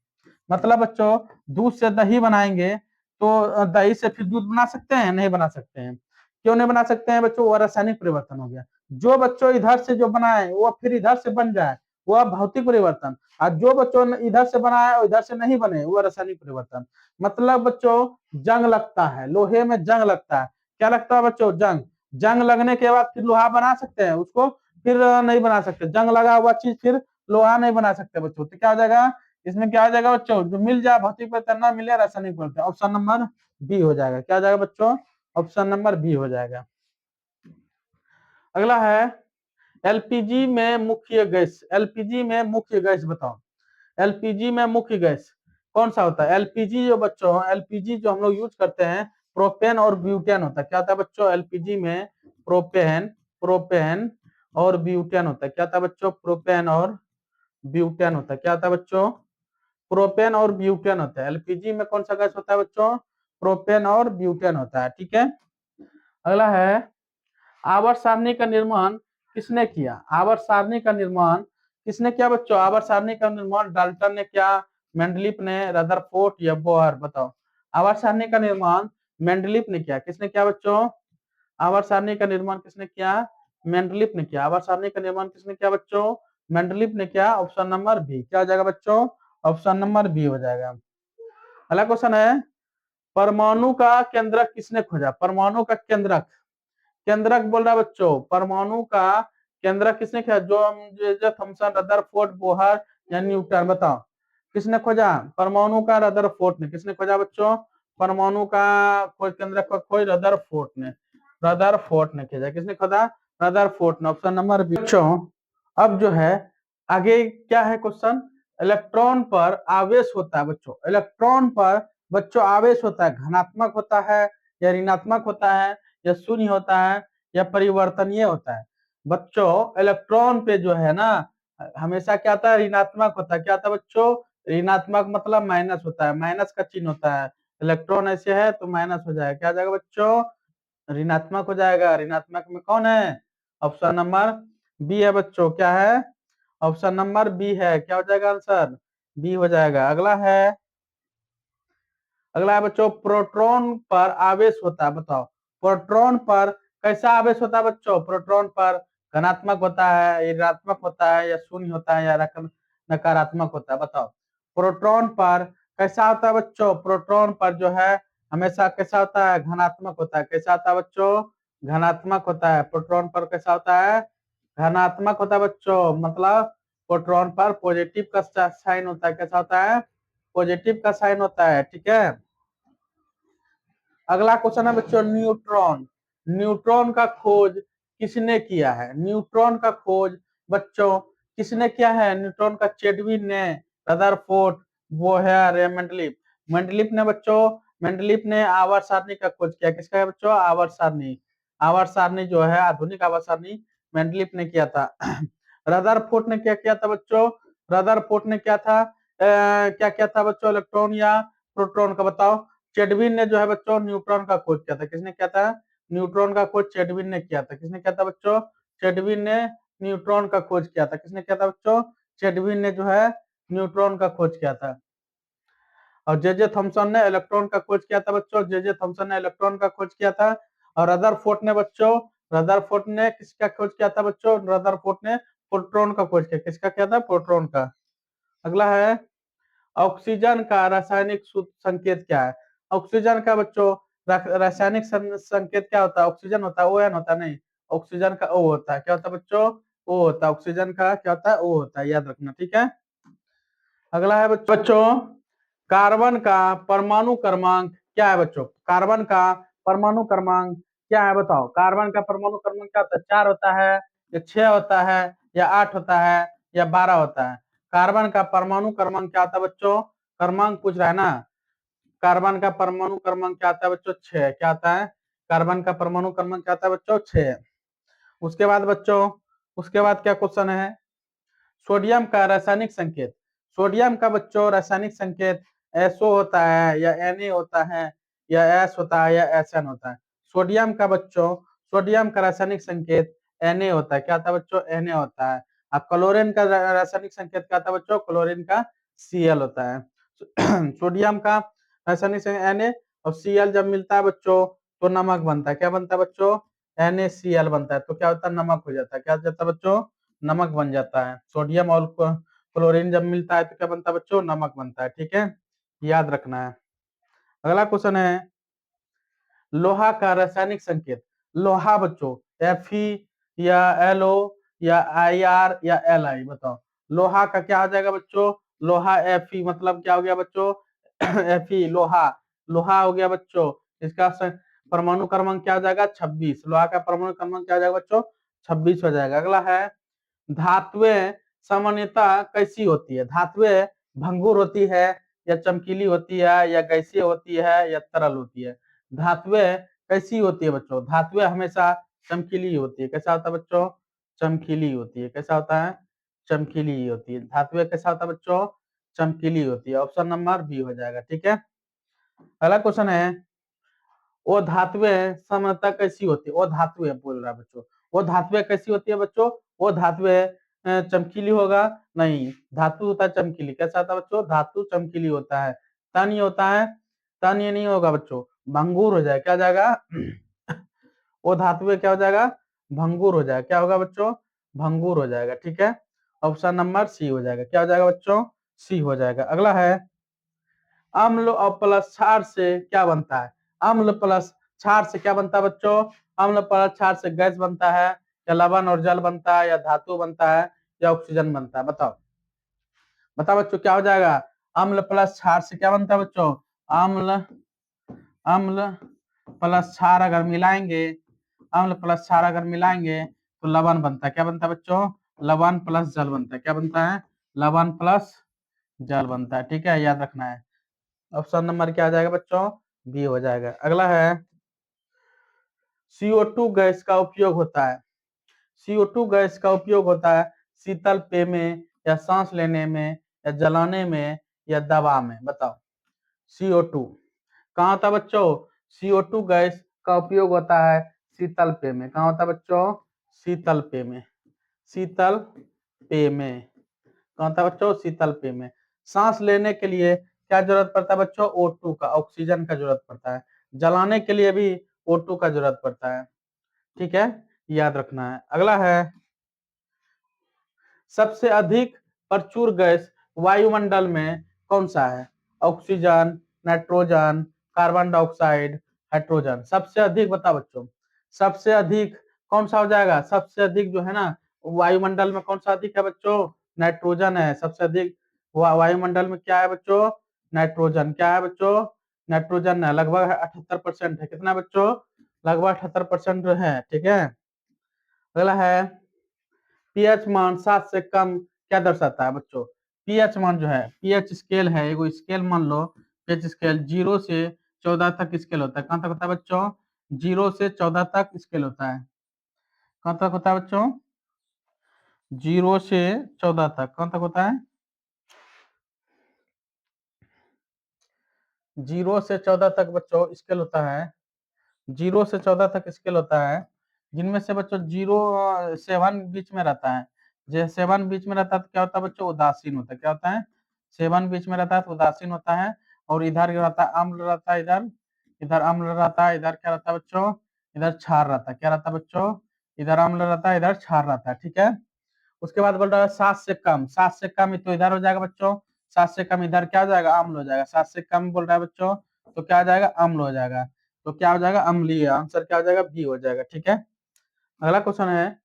मतलब बच्चों दूध से दही बनाएंगे तो दही से फिर दूध बना सकते हैं? नहीं बना सकते हैं। क्यों नहीं बना सकते हैं बच्चों? वह रासायनिक परिवर्तन हो गया। जो बच्चों इधर से जो बनाए वो फिर इधर से बन जाए, वह भौतिक परिवर्तन। और जो बच्चों इधर से बनाए और इधर से नहीं बने, वह रासायनिक परिवर्तन। मतलब बच्चों जंग लगता है, लोहे में जंग लगता है। क्या लगता है बच्चों? जंग। जंग लगने के बाद फिर लोहा बना सकते हैं उसको? फिर नहीं बना सकते। जंग लगा हुआ चीज फिर लोहा नहीं बना सकते बच्चों। तो क्या हो जाएगा इसमें? क्या हो जाएगा बच्चों? जो मिल जाए भौतिक परिवर्तन, ना मिले रासायनिक परिवर्तन। ऑप्शन नंबर बी हो जाएगा। क्या हो जाएगा बच्चों? ऑप्शन नंबर बी हो जाएगा। अगला है एलपीजी में मुख्य गैस, एलपीजी में मुख्य गैस बताओ। एलपीजी में मुख्य गैस कौन सा होता है? एलपीजी जो बच्चों, एलपीजी जो हम लोग यूज करते हैं प्रोपेन और ब्यूटेन होता है। क्या होता है बच्चों? एलपीजी में प्रोपेन, प्रोपेन और ब्यूटेन होता है। क्या होता है बच्चों? प्रोपेन और ब्यूटेन होता है। क्या होता है बच्चों? प्रोपेन और ब्यूटेन होता है। एलपीजी में कौन सा गैस होता है बच्चों? प्रोपेन और ब्यूटेन होता है। ठीक है। अगला है आवर्त सारणी का निर्माण किसने किया? आवर्त सारणी का निर्माण किसने किया बच्चों? आवर्त सारणी का निर्माण डाल्टन ने किया, मेंडलीफ ने, रदरफोर्ड या बोहर? बताओ। आवर्त सारणी का निर्माण मेंडलीफ ने किया। किसने किया बच्चों? आवर्त सारणी का निर्माण किसने किया? मेंडलीफ ने किया। आवर्त सारणी का निर्माण किसने किया बच्चों? मेंडलीफ ने किया। Option number B. क्या हो जाएगा बच्चों? ऑप्शन नंबर बी हो जाएगा। अगला क्वेश्चन है परमाणु का केंद्रक किसने खोजा? परमाणु का केंद्रक, केंद्रक बोल रहा है बच्चों, परमाणु का केंद्रक किसने खोजा? जो थॉमसन, रदरफोर्ड, बोहर या न्यूटन? बताओ किसने खोजा? परमाणु का रदरफोर्ड ने। किसने खोजा बच्चों? परमाणु का खोज, केंद्रक का खोज रदरफोर्ड ने, रदरफोर्ड ने खोजा। किसने खोजा? रदरफोर्ड ने। Option number B. बच्चों अब जो है आगे क्या है क्वेश्चन? इलेक्ट्रॉन पर आवेश होता है बच्चों, इलेक्ट्रॉन पर बच्चों आवेश होता है, धनात्मक होता है या ऋणात्मक होता है या शून्य होता है या परिवर्तनीय होता है? बच्चों इलेक्ट्रॉन पे जो है ना हमेशा क्या आता है? ऋणात्मक होता है। क्या आता है बच्चों? ऋणात्मक मतलब माइनस होता है, माइनस का चिन्ह होता है। इलेक्ट्रॉन ऐसे है तो माइनस हो जाएगा। क्या जाएगा बच्चों? ऋणात्मक हो जाएगा। ऋणात्मक में कौन है? ऑप्शन नंबर बी है बच्चों। क्या है? ऑप्शन नंबर बी है। क्या हो जाएगा आंसर? बी हो जाएगा। अगला है, अगला है बच्चों प्रोटॉन पर आवेश होता है। बताओ प्रोटॉन पर कैसा आवेश होता है बच्चों? प्रोटॉन पर धनात्मक होता है, ऋणात्मक होता है या शून्य होता है या नकारात्मक होता है? बताओ प्रोटॉन पर कैसा होता है बच्चों? प्रोटॉन पर जो है हमेशा कैसा होता है? धनात्मक होता है। कैसा होता है बच्चों? धनात्मक होता है। प्रोटॉन पर कैसा होता है? धनात्मक होता है बच्चों, मतलब प्रोटॉन पर पॉजिटिव का साइन होता है। कैसा होता है? पॉजिटिव का साइन होता है। ठीक है। अगला क्वेश्चन है बच्चों न्यूट्रॉन, न्यूट्रॉन का खोज किसने किया है? न्यूट्रॉन का खोज बच्चों किसने किया है? न्यूट्रॉन का चेडविक ने, रदरफोर्ड, बोहर या मेंडलीफ? मेंडलीफ ने बच्चों मेंडलीफ ने आवर्त सारणी का खोज किया। किसका है बच्चों? आवर्त सारणी। आवर्त सारणी जो है आधुनिक आवर्त सारणी मेंडलीफ ने किया था। रदरफोर्ड ने क्या किया था बच्चों? रदरफोर्ड ने क्या था क्या किया था बच्चों? इलेक्ट्रॉन या प्रोटॉन का बताओ। चेडविन ने जो है बच्चों न्यूट्रॉन का खोज किया था। किसने किया था? न्यूट्रॉन का खोज चेडविन ने किया था। किसने किया था बच्चों? चेडविन ने न्यूट्रॉन का खोज किया था। किसने किया था बच्चों? चेडविन ने जो है न्यूट्रॉन का खोज किया था। और जे थॉमसन ने इलेक्ट्रॉन का खोज किया था बच्चों। जे थॉमसन ने इलेक्ट्रॉन का खोज किया था। और रदरफोर्ड ने बच्चों, रदरफोर्ड ने किसका खोज किया था बच्चों? रदरफोर्ड ने प्रोटॉन का खोज किया। किसका किया था? प्रोटॉन का। अगला है ऑक्सीजन का रासायनिक संकेत क्या है? ऑक्सीजन का बच्चों रासायनिक संकेत क्या होता है? ऑक्सीजन होता है, ON होता है, नहीं, ऑक्सीजन का O होता है। क्या होता है बच्चों? O होता है। ऑक्सीजन का क्या होता है? O होता है, याद रखना, ठीक है। अगला है बच्चों कार्बन का परमाणु क्रमांक क्या है बच्चों? कार्बन का परमाणु क्रमांक क्या है बताओ? कार्बन का परमाणु क्रमांक क्या होता है? 4 होता है या 6 होता है या 8 होता है या 12 होता है? कार्बन का परमाणु क्रमांक क्या होता है बच्चों? क्रमांक पूछ रहा है ना। कार्बन का परमाणु क्रमांक क्या आता है बच्चों? 6। क्या आता है? कार्बन का परमाणु क्रमांक क्या आता है बच्चों? 6। उसके बाद बच्चों, उसके बाद क्या क्वेश्चन है? सोडियम का रासायनिक संकेत। सोडियम का बच्चों रासायनिक संकेत SO होता है या Na होता है या S होता है या SN होता है? सोडियम का बच्चों, सोडियम का रासायनिक संकेत Na होता है। क्या होता है बच्चों? Na होता है। अब क्लोरीन का रासायनिक संकेत क्या होता है बच्चों? क्लोरीन का Cl होता है। सोडियम का रासायनिक संकेत Na और Cl जब मिलता है बच्चों तो नमक बनता है। क्या बनता है बच्चों? NaCl बनता है। तो क्या होता है? नमक हो जाता है। क्या हो जाता है बच्चों? नमक बन जाता है। सोडियम और क्लोरीन जब मिलता है तो क्या बनता है बच्चों? नमक बनता है, ठीक है, याद रखना है। अगला क्वेश्चन है लोहा का रासायनिक संकेत। लोहा बच्चों Fe या LO या IR या Li बताओ। लोहा का क्या आ जाएगा बच्चों? लोहा Fe मतलब क्या हो गया बच्चों? Fe लोहा, लोहा हो गया बच्चों। इसका परमाणु क्रमांक क्या हो जाएगा? 26। लोहा का परमाणु क्रमांक क्या हो जाएगा बच्चों? 26 हो जाएगा। अगला है धातुएं सामान्यतः कैसी होती है? धातुएं भंगुर होती है या चमकीली होती है या गैसीय होती है या तरल होती है? धातुएं कैसी होती है बच्चों? धातुएं हमेशा चमकीली होती है। कैसा होता है बच्चों? चमकीली होती है। कैसा होता है? चमकीली होती है। धातुएं कैसा होता है बच्चों? चमकीली होती है। ऑप्शन नंबर बी हो जाएगा, ठीक है। अगला क्वेश्चन है वो धातुएं सामान्यतः कैसी होती है? वो धातुएं बोल रहा है बच्चों। वो धातुएं कैसी होती है बच्चों? वो धातुएं चमकीली होगा? नहीं, धातु होता है चमकीली। कैसा होता है बच्चों? धातु चमकीली होता है। तन ये होता है, तन ये नहीं होगा बच्चों, भंगुर हो जाएगा। क्या हो जाएगा? वो धातुएं क्या हो जाएगा? भंगुर हो जाएगा। क्या होगा बच्चों? भंगुर हो जाएगा, ठीक है। ऑप्शन नंबर सी हो जाएगा। क्या हो जाएगा बच्चों? सी हो जाएगा। अगला है अम्ल और प्लस क्षार से क्या बनता है? अम्ल प्लस क्षार से क्या बनता है बच्चों? अम्ल प्लस क्षार से गैस बनता है या लवण और जल बनता है या धातु बनता है या ऑक्सीजन बनता है? बताओ, बताओ बच्चों, क्या हो जाएगा? अम्ल प्लस क्षार से क्या बनता है बच्चों? अम्ल, अम्ल प्लस क्षार अगर मिलाएंगे, अम्ल प्लस क्षार अगर मिलाएंगे तो लवण बनता है। क्या बनता है बच्चों? लवण प्लस जल बनता है। क्या बनता है? लवण प्लस जल बनता है, ठीक है, याद रखना है। ऑप्शन नंबर क्या आ जाएगा बच्चों? बी हो जाएगा। अगला है CO2 गैस का उपयोग होता है। CO2 गैस का उपयोग होता है शीतल पेय में या सांस लेने में या जलाने में या दवा में? बताओ। CO2 कहाँ होता है बच्चों? CO2 गैस का उपयोग होता है शीतल पेय में। कहाँ होता है बच्चों? शीतल पेय में। शीतल पेय में कहाँ होता है बच्चों? शीतल पेय में। सांस लेने के लिए क्या जरूरत पड़ता है बच्चों? O2 का, ऑक्सीजन का जरूरत पड़ता है। जलाने के लिए भी O2 का जरूरत पड़ता है, ठीक है, याद रखना है। अगला है सबसे अधिक प्रचुर गैस वायुमंडल में कौन सा है? Oxygen, nitrogen, carbon dioxide, hydrogen? सबसे अधिक बताओ बच्चों, सबसे अधिक कौन सा हो जाएगा? सबसे अधिक जो है ना वायुमंडल में कौन सा अधिक है बच्चों? नाइट्रोजन है सबसे अधिक। वायुमंडल में क्या है बच्चों? नाइट्रोजन। क्या है बच्चों? नाइट्रोजन है। लगभग 78% है। कितना बच्चों? लगभग 78% है, ठीक है। अगला है पीएच मान 7 से कम क्या दर्शाता है बच्चों? पीएच मान जो है, पीएच स्केल है, एगो स्केल मान लो, पीएच स्केल 0 से 14 तक स्केल होता है। कहां तक होता है बच्चों? 0 से 14 तक स्केल होता है। कहां तक होता है बच्चों? 0 से 14 तक। कहां तक होता है? 0 से 14 तक बच्चों स्केल होता है। 0 से 14 तक स्केल होता है, जिनमें से बच्चों 0 7 बीच में रहता है। जैसे 7 बीच में रहता है तो क्या होता है बच्चों? उदासीन होता है। क्या होता है? 7 बीच में रहता है तो उदासीन होता है। और इधर क्या रहता है? अम्ल रहता है। इधर इधर अम्ल रहता है। इधर क्या रहता है बच्चों? इधर क्षार रहता है। क्या रहता है बच्चों? इधर अम्ल रहता है, इधर क्षार रहता है। ठीक है। उसके बाद बोल रहा है 7 से कम। 7 से कम तो इधर हो जाएगा बच्चों। 7 से कम इधर क्या हो जाएगा? अम्ल हो जाएगा। 7 से कम बोल रहा है बच्चों, तो क्या हो जाएगा? अम्ल हो जाएगा। तो क्या हो जाएगा? अम्लीय। आंसर क्या हो जाएगा? बी हो जाएगा। ठीक है। अगला क्वेश्चन है,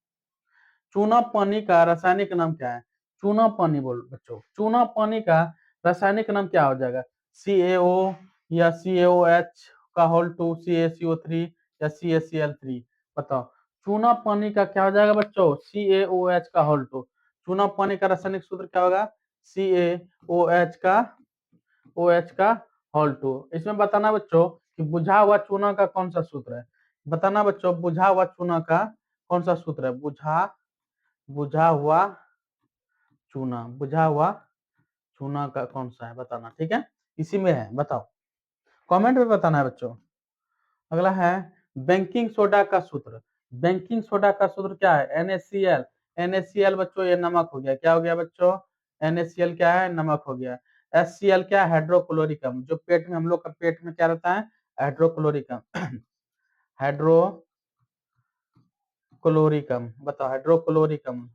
चूना पानी का रासायनिक नाम क्या है? चूना पानी बोल बच्चों, चूना पानी का रासायनिक नाम क्या हो जाएगा? CaO या CaOH का होल टू, CaCO3 या CaCl3? बताओ। चूना पानी का क्या हो जाएगा बच्चों? CaOH का होल टू। चूना पानी का रासायनिक सूत्र क्या होगा? CaOH का OH का होल टू। इसमें बताना बच्चों कि बुझा हुआ चूना का कौन सा सूत्र है। बताना बच्चों, बुझा हुआ चूना का कौन सा सूत्र है? बुझा हुआ चूना, बुझा हुआ चूना का कौन सा है बताना। ठीक है, इसी में है, बताओ। कमेंट में बताना है बच्चों। अगला है बेकिंग सोडा का सूत्र। बेकिंग सोडा का सूत्र क्या है? NaCl। NaCl बच्चों ये नमक हो गया। क्या हो गया बच्चों? NaCl क्या है? नमक हो गया। HCl क्या है? हाइड्रोक्लोरिक अम्ल। जो पेट में हम लोग का पेट में क्या रहता है? हाइड्रोक्लोरिक अम्ल। हाइड्रोक्लोरिक अम्ल, बताओ। हाइड्रोक्लोरिक अम्ल,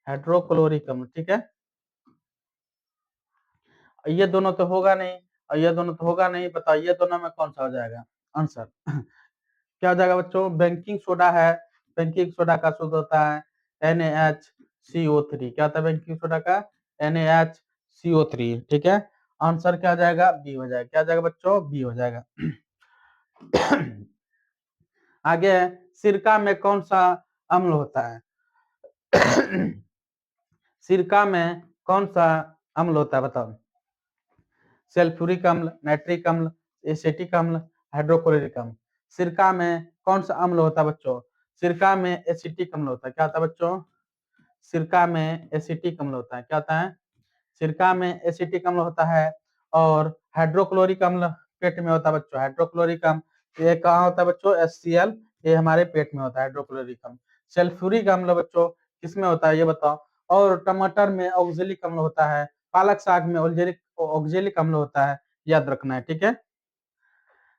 हाइड्रोक्लोरिक अम्ल। ठीक है। ये दोनों तो होगा नहीं, और ये दोनों तो होगा नहीं। बताओ ये दोनों में कौन सा हो जाएगा आंसर? क्या हो जाएगा बच्चों? बेकिंग सोडा है। बेकिंग सोडा का सूत्र होता है NaHCO3। क्या होता है बेकिंग सोडा का? NaHCO3। ठीक है। आंसर क्या हो जाएगा? बी हो जाएगा। क्या हो जाएगा बच्चों? बी हो जाएगा। आगे है, सिरका में कौन सा अम्ल होता है? सिरका में कौन सा अम्ल होता है? बताओ। सल्फ्यूरिक अम्ल, नाइट्रिक अम्ल, एसिटिक अम्ल, हाइड्रोक्लोरिक अम्ल। सिरका में कौन सा अम्ल होता है बच्चों? सिरका में एसिटिक अम्ल होता है। क्या होता है बच्चों? सिरका में एसिटिक अम्ल होता है। क्या होता है? सिरका में एसिटिक अम्ल होता है। और हाइड्रोक्लोरिक अम्ल पेट में होता है बच्चों। हाइड्रोक्लोरिक अम्ल ये कहाँ होता है बच्चों? HCl, ये हमारे पेट में होता है हाइड्रोक्लोरिक अम्ल। सल्फ्यूरिक अम्ल बच्चों किसमें होता है ये बताओ। और टमाटर में ऑक्जेलिक अम्ल होता है। पालक साग में ऑक्जेलिक अम्ल होता है। याद रखना है। ठीक है।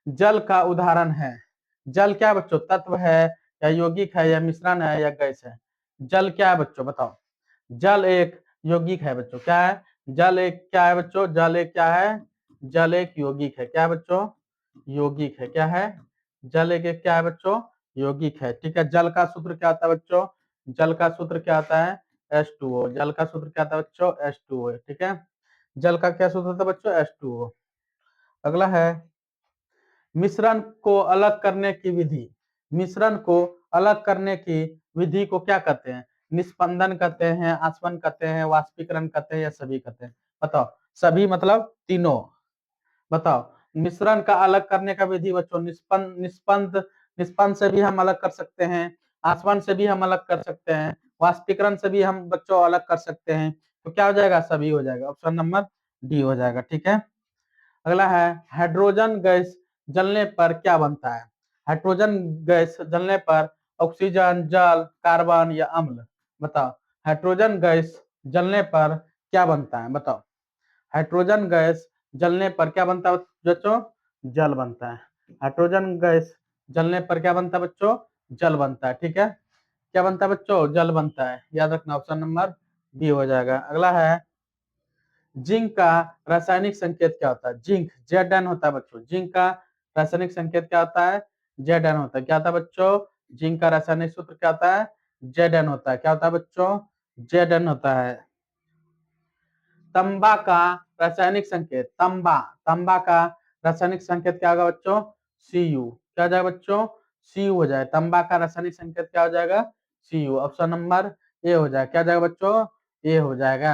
जल का उदाहरण है। जल क्या बच्चों? तत्व है या यौगिक है या मिश्रण है या गैस है? जल क्या है बच्चों? बताओ। जल एक यौगिक है बच्चों। क्या है? जल एक क्या है बच्चों? जल एक क्या है? जल एक यौगिक है। क्या है बच्चों? यौगिक है। क्या है? जल एक क्या है बच्चों? यौगिक है। ठीक है। जल का सूत्र क्या आता है बच्चों? जल का सूत्र क्या आता है? H2O। जल का सूत्र क्या आता है बच्चों? H2O। ठीक है। जल का क्या सूत्र होता है बच्चों? H2O। अगला है, मिश्रण को अलग करने की विधि। मिश्रण को अलग करने की विधि को क्या कहते हैं? निस्पंदन कहते हैं, आसवन कहते हैं, वाष्पीकरण कहते हैं या सभी कहते हैं? बताओ। सभी मतलब तीनों। बताओ। मिश्रण का अलग करने का विधि बच्चों, निस्पंद से भी हम अलग कर सकते हैं, आसवन से भी हम अलग कर सकते हैं, वाष्पीकरण से भी हम बच्चों अलग कर सकते हैं। तो क्या हो जाएगा? सभी हो जाएगा। ऑप्शन नंबर डी हो जाएगा। ठीक है। अगला है, हाइड्रोजन गैस जलने पर क्या बनता है? हाइड्रोजन गैस जलने पर ऑक्सीजन, जल, कार्बन या अम्ल? बताओ। हाइड्रोजन गैस जलने पर क्या बनता है? बताओ। हाइड्रोजन गैस जलने पर क्या बनता है बच्चों? जल बनता है। हाइड्रोजन गैस जलने पर क्या बनता है बच्चों? जल बनता है। ठीक है। क्या बनता है बच्चों? जल बनता है। याद रखना, ऑप्शन नंबर बी हो जाएगा। अगला है, जिंक का रासायनिक संकेत क्या होता है? जिंक Zn होता है बच्चों। जिंक का रासायनिक संकेत क्या होता है? Zn होता है। क्या होता है बच्चों? जिंक का रासायनिक सूत्र क्या होता है? Zn होता है। क्या होता है बच्चों? Zn होता है। तंबा का रासायनिक संकेत, तंबा का रासायनिक संकेत क्या होगा बच्चों? Cu। क्या हो जाएगा बच्चों? Cu हो जाए। तंबा का रासायनिक संकेत क्या हो जाएगा? Cu। ऑप्शन नंबर ए हो जाएगा। क्या हो जाएगा बच्चों? ए हो जाएगा।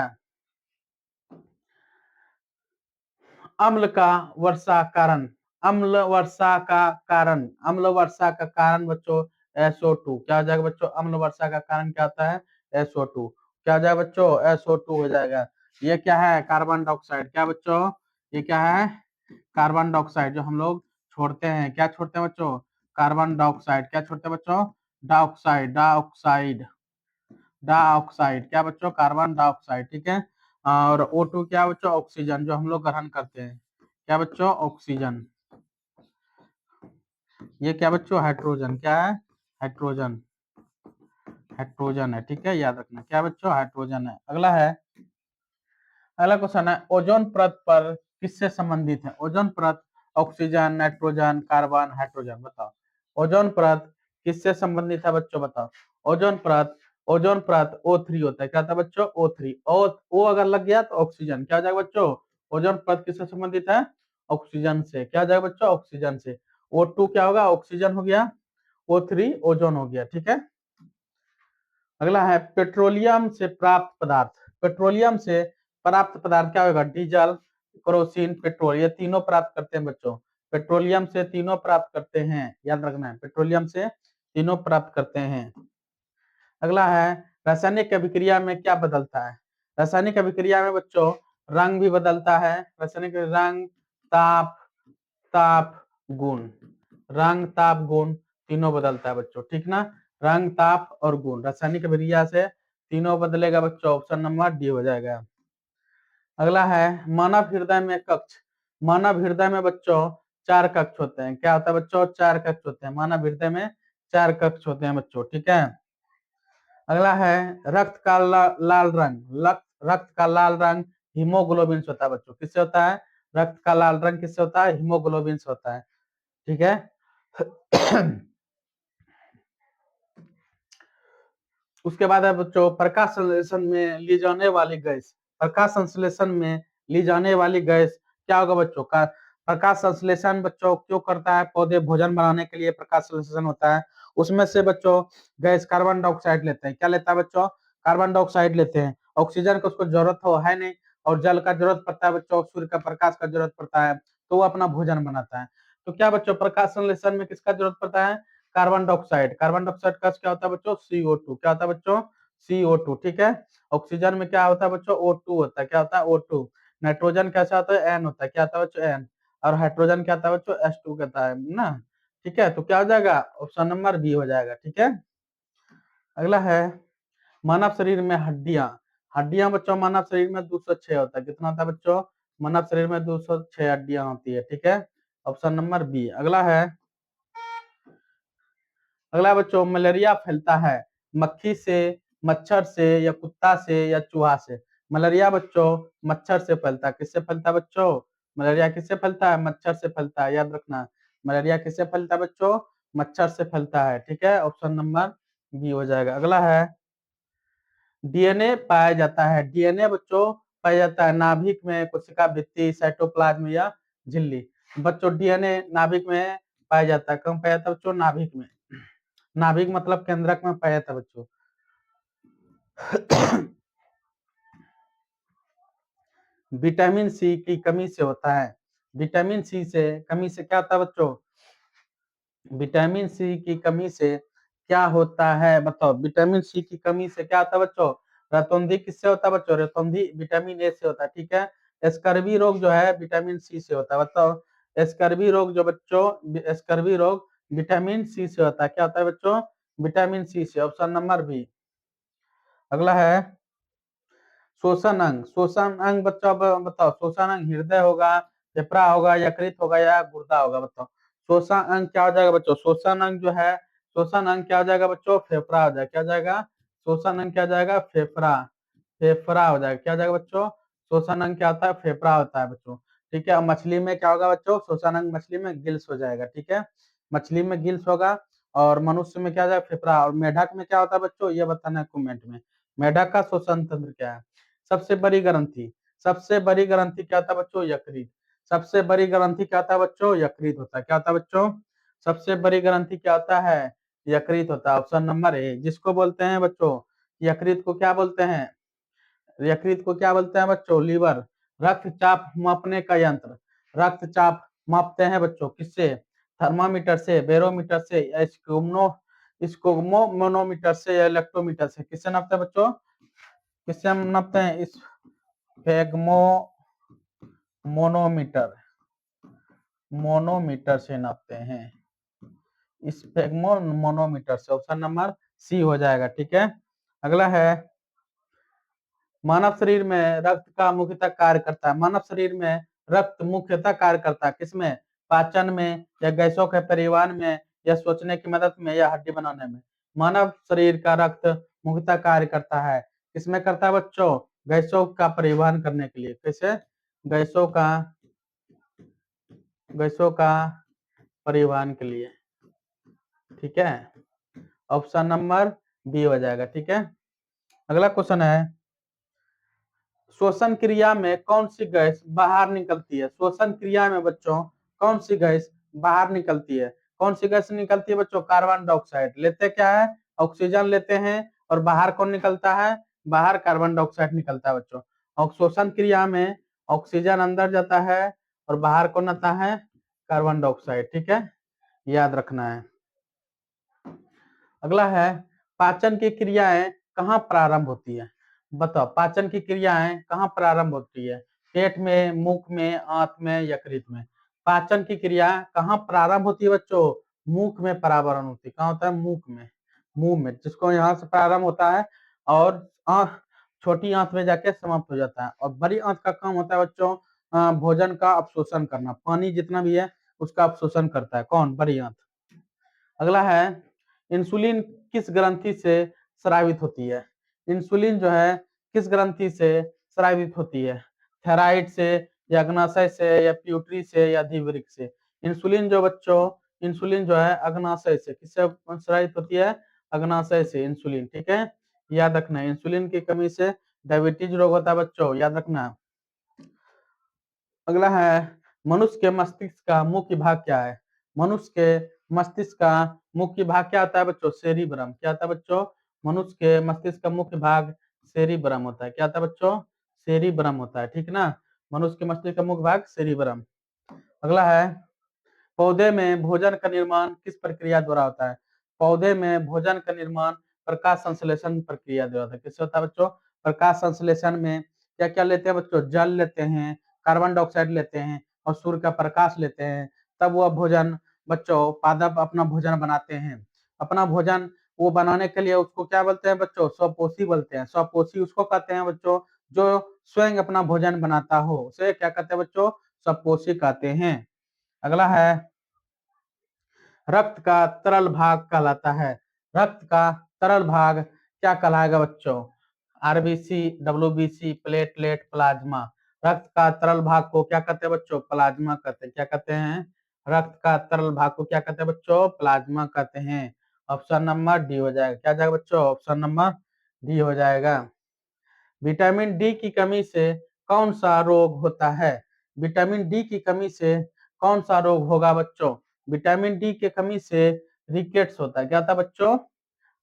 अम्ल का वर्षा कारण, अम्ल वर्षा का कारण, अम्ल वर्षा का कारण बच्चों SO2। क्या हो जाएगा बच्चों, अम्ल वर्षा का कारण क्या होता है, SO2। क्या हो जाएगा बच्चों, SO2 हो जाएगा। ये क्या है, कार्बन डाइऑक्साइड। क्या बच्चों, ये क्या है, कार्बन डाइऑक्साइड जो हम लोग छोड़ते हैं। क्या छोड़ते हैं बच्चों, कार्बन डाइऑक्साइड। क्या छोड़ते हैं बच्चों, डाइऑक्साइड, डाइऑक्साइड, डाइऑक्साइड। क्या बच्चों, कार्बन डाइऑक्साइड, ठीक है। और O2 क्या बच्चों, ऑक्सीजन जो हम लोग ग्रहण करते हैं। क्या बच्चों, ऑक्सीजन। ये क्या बच्चों, हाइड्रोजन। क्या है, हाइड्रोजन, हाइड्रोजन है, ठीक है, याद रखना। क्या बच्चों, हाइड्रोजन है। अगला क्वेश्चन है, ओजोन परत पर किससे संबंधित है। ओजोन परत ऑक्सीजन, नाइट्रोजन, कार्बन, हाइड्रोजन, बताओ। ओजोन परत किससे संबंधित है बच्चों, बताओ। ओजोन परत, ओजोन परत O3 होता है। क्या होता है बच्चों, O3। O अगर लग गया तो ऑक्सीजन। क्या हो जाएगा बच्चों, ओजोन परत किससे संबंधित है, ऑक्सीजन से। क्या हो जाएगा बच्चों, ऑक्सीजन से। O2 क्या होगा, ऑक्सीजन हो गया, O3 ओजोन हो गया, ठीक है। अगला है, पेट्रोलियम से प्राप्त पदार्थ। पेट्रोलियम से प्राप्त पदार्थ क्या होगा, डीजल, केरोसिन, पेट्रोल। ये तीनों प्राप्त करते हैं बच्चों, पेट्रोलियम से तीनों प्राप्त करते हैं, याद रखना है, पेट्रोलियम से तीनों प्राप्त करते हैं। अगला है, रासायनिक अभिक्रिया में क्या बदलता है। रासायनिक अभिक्रिया में बच्चों रंग भी बदलता है। रासायनिक रंग, ताप, ताप, गुण। रंग, ताप, गुण तीनों बदलता है बच्चों, ठीक ना। रंग, ताप और गुण रासायनिक अभिक्रिया से तीनों बदलेगा बच्चों, ऑप्शन नंबर डी हो जाएगा। अगला है, मानव हृदय में कक्ष। मानव हृदय में बच्चों 4 कक्ष होते हैं। क्या होता है बच्चों, 4 कक्ष होते हैं। मानव हृदय में 4 कक्ष होते हैं बच्चों, ठीक है। अगला है, रक्त का लाल रंग। रक्त का लाल रंग हीमोग्लोबिन से होता है बच्चों। किससे होता है, रक्त का लाल रंग किससे होता है, हीमोग्लोबिन से होता है, ठीक है। उसके बाद है बच्चों, प्रकाश संश्लेषण में ली जाने वाली गैस। प्रकाश संश्लेषण में ली जाने वाली गैस क्या होगा बच्चों का। प्रकाश संश्लेषण बच्चों क्यों करता है, पौधे भोजन बनाने के लिए प्रकाश संश्लेषण होता है। उसमें से बच्चों गैस कार्बन डाइऑक्साइड लेते हैं। क्या लेता है बच्चों, कार्बन डाइऑक्साइड लेते हैं। ऑक्सीजन को उसको जरूरत हो है नहीं, और जल का जरूरत पड़ता है बच्चों, सूर्य का प्रकाश का जरूरत पड़ता है, तो वो अपना भोजन बनाता है। तो क्या बच्चों, प्रकाश संश्लेषण में किसका जरूरत पड़ता है, कार्बन डाइऑक्साइड। कार्बन डाइऑक्साइड का क्या होता है बच्चों, CO2। क्या होता है बच्चों, CO2, ठीक है। ऑक्सीजन में क्या होता है बच्चों, O2 होता है। क्या होता है, O2। नाइट्रोजन कैसा होता है, N होता है। क्या होता है बच्चों, N। और हाइड्रोजन क्या होता है बच्चों, H2 कहता है ना, ठीक है। तो क्या हो जाएगा, ऑप्शन नंबर बी हो जाएगा, ठीक है। अगला है, मानव शरीर में हड्डियां। हड्डियां बच्चों मानव शरीर में 206 होता है। कितना होता है बच्चों, मानव शरीर में 206 हड्डियां होती है, ठीक है। Option number B. अगला बच्चों, मलेरिया फैलता है मक्खी से, मच्छर से, या कुत्ता से, या चूहा से। मलेरिया बच्चों मच्छर से फैलता है। किससे फैलता है बच्चों, मलेरिया किससे फैलता है, मच्छर से फैलता है, याद रखना। मलेरिया किससे फैलता है बच्चों, मच्छर से फैलता है, ठीक है। ऑप्शन नंबर बी हो जाएगा। अगला है, डीएनए पाया जाता है। डीएनए बच्चों पाया जाता है नाभिक में, कोशिका भित्ति, साइटोप्लाज्म या झिल्ली। बच्चों डीएनए नाभिक में पाया जाता है। कहाँ पाया जाता है बच्चों, नाभिक में। नाभिक मतलब केंद्रक में पाया जाता है बच्चों। विटामिन सी की कमी से होता है। विटामिन सी से कमी से क्या होता है बच्चों, विटामिन सी की कमी से क्या होता है बताओ। विटामिन सी की कमी से क्या होता है बच्चों, रतौंधी किससे होता है बच्चों, रतौंधी विटामिन ए से होता है, ठीक है। स्कर्वी रोग जो है विटामिन सी से होता है, बताओ। स्कर्वी रोग जो बच्चों, स्कर्वी रोग विटामिन सी से होता है। क्या होता है बच्चों, विटामिन सी से। Option number B. अगला है, शोषण अंग। शोषण अंग बच्चों अब बताओ, शोषण अंग हृदय होगा, फेफड़ा होगा, यकृत होगा, या गुर्दा होगा, बताओ। शोषण अंग क्या हो जाएगा बच्चों, शोषण अंग जो है, शोषण अंग क्या हो जाएगा बच्चों, फेफड़ा हो जाएगा। क्या हो जाएगा, शोषण अंग क्या हो जाएगा, फेफड़ा। फेफड़ा हो जाएगा। क्या हो जाएगा बच्चों, शोषण अंग क्या होता है, फेफड़ा होता है बच्चों, ठीक है। और मछली में क्या होगा बच्चों, शोषण अंग मछली में गिल्स हो जाएगा, ठीक है। मछली में गिल्स होगा, और मनुष्य में क्या हो जाएगा, फेफड़ा। और मेढक में क्या होता है बच्चों, ये बताना है कमेंट में। मेढक का श्वसन तंत्र क्या है। सबसे बड़ी ग्रंथि, सबसे बड़ी ग्रंथि क्या होता है बच्चों, यकृत। सबसे बड़ी ग्रंथि क्या होता है बच्चों, यकृत होता है। क्या होता है बच्चों, सबसे बड़ी ग्रंथि क्या होता है, यकृत होता है। ऑप्शन नंबर ए, जिसको बोलते हैं बच्चों, यकृत को क्या बोलते हैं, यकृत को क्या बोलते हैं बच्चों, लीवर। रक्तचाप मापने का यंत्र, रक्तचाप मापते हैं बच्चों, किससे? थर्मामीटर से, बैरोमीटर से, या स्कोगमोनोमीटर से, या इलेक्ट्रोमीटर से? किससे नापते हैं बच्चों? किससे हम नापते हैं? इस मोनोमीटर मोनोमीटर से नापते हैं, इस मोनोमीटर से। ऑप्शन नंबर सी हो जाएगा। ठीक है, अगला है, मानव शरीर में रक्त का मुख्यतः कार्य करता है। मानव शरीर में रक्त मुख्यतः कार्य करता है किसमें? पाचन में, या गैसों के परिवहन में, या सोचने की मदद में, या हड्डी बनाने में? मानव शरीर का रक्त मुख्यतः कार्य करता है किसमें करता है बच्चों? गैसों का परिवहन करने के लिए। कैसे? गैसों का परिवहन के लिए। ठीक है, ऑप्शन नंबर बी हो जाएगा। ठीक है, अगला क्वेश्चन है, श्वसन क्रिया में कौन सी गैस बाहर निकलती है? श्वसन क्रिया में बच्चों कौन सी गैस बाहर निकलती है? कौन सी गैस निकलती है बच्चों? Carbon dioxide. लेते क्या है? ऑक्सीजन लेते हैं, और बाहर कौन निकलता है? बाहर कार्बन डाइऑक्साइड निकलता है बच्चों। और श्वसन क्रिया में ऑक्सीजन अंदर जाता है, और बाहर कौन आता है? Carbon dioxide. ठीक है, याद रखना है। अगला है, पाचन की क्रियाएं कहाँ प्रारंभ होती है? बताओ, पाचन की क्रियाएं कहाँ प्रारंभ होती है? पेट में, मुख में, आंत में, यकृत में? पाचन की क्रिया कहाँ प्रारंभ होती है बच्चों? मुख में प्रारंभ होती है। कहाँ होता है? मुख में, मुंह में, जिसको यहाँ से प्रारंभ होता है, और छोटी आंत में जाके समाप्त हो जाता है। और बड़ी आंत का काम होता है बच्चों भोजन का अवशोषण करना, पानी जितना भी है उसका अवशोषण करता है। कौन? बड़ी आंत। अगला है, इंसुलिन किस ग्रंथि से स्रावित होती है? इंसुलिन जो है किस ग्रंथि से स्रावित होती है? थायराइड से, या अग्नाशय से, या प्यूटरी से, या अधिवृक्क से? इंसुलिन जो है अग्नाशय से। किससे स्रावित होती है? अग्नाशय से इंसुलिन। ठीक है, याद रखना है, इंसुलिन की कमी से डायबिटीज रोग होता है बच्चों, याद रखना। अगला है, मनुष्य के मस्तिष्क का मुख्य भाग क्या है? मनुष्य के मस्तिष्क का मुख्य भाग क्या होता है बच्चों? सेरिब्रम। क्या होता है बच्चों? मनुष्य के मस्तिष्क का मुख्य भाग सेरिब्रम होता है। क्या होता है बच्चों? सेरिब्रम होता है। ठीक ना, मनुष्य के मस्तिष्क का मुख्य भाग सेरिब्रम। अगला है, पौधे में भोजन का निर्माण किस प्रक्रिया द्वारा होता है? पौधे में भोजन का निर्माण प्रकाश संश्लेषण प्रक्रिया द्वारा होता है। किससे होता है बच्चों? प्रकाश संश्लेषण में क्या क्या लेते हैं बच्चों? जल लेते हैं, कार्बन डाइऑक्साइड लेते हैं, और सूर्य का प्रकाश लेते हैं, तब वह भोजन बच्चों पादप अपना भोजन बनाते हैं। अपना भोजन वो बनाने के लिए उसको क्या बोलते हैं बच्चों? स्वपोषी बोलते हैं। स्वपोषी उसको कहते हैं बच्चों जो स्वयं अपना भोजन बनाता हो, उसे क्या कहते हैं बच्चों? स्वपोषी कहते हैं। अगला है, रक्त का तरल भाग कहलाता है। रक्त का तरल भाग क्या कहलाएगा बच्चों? RBC, WBC, platelet, plasma? रक्त का तरल भाग को क्या कहते हैं बच्चों? प्लाज्मा कहते हैं। क्या कहते हैं? रक्त का तरल भाग को क्या कहते हैं बच्चों? प्लाज्मा कहते हैं। ऑप्शन नंबर डी हो जाएगा। क्या जाएगा बच्चों? ऑप्शन नंबर डी हो जाएगा। विटामिन डी की कमी से कौन सा रोग होता है? विटामिन डी की कमी से कौन सा रोग होगा बच्चों? विटामिन डी की कमी से रिकेट्स होता है। क्या होता है बच्चों?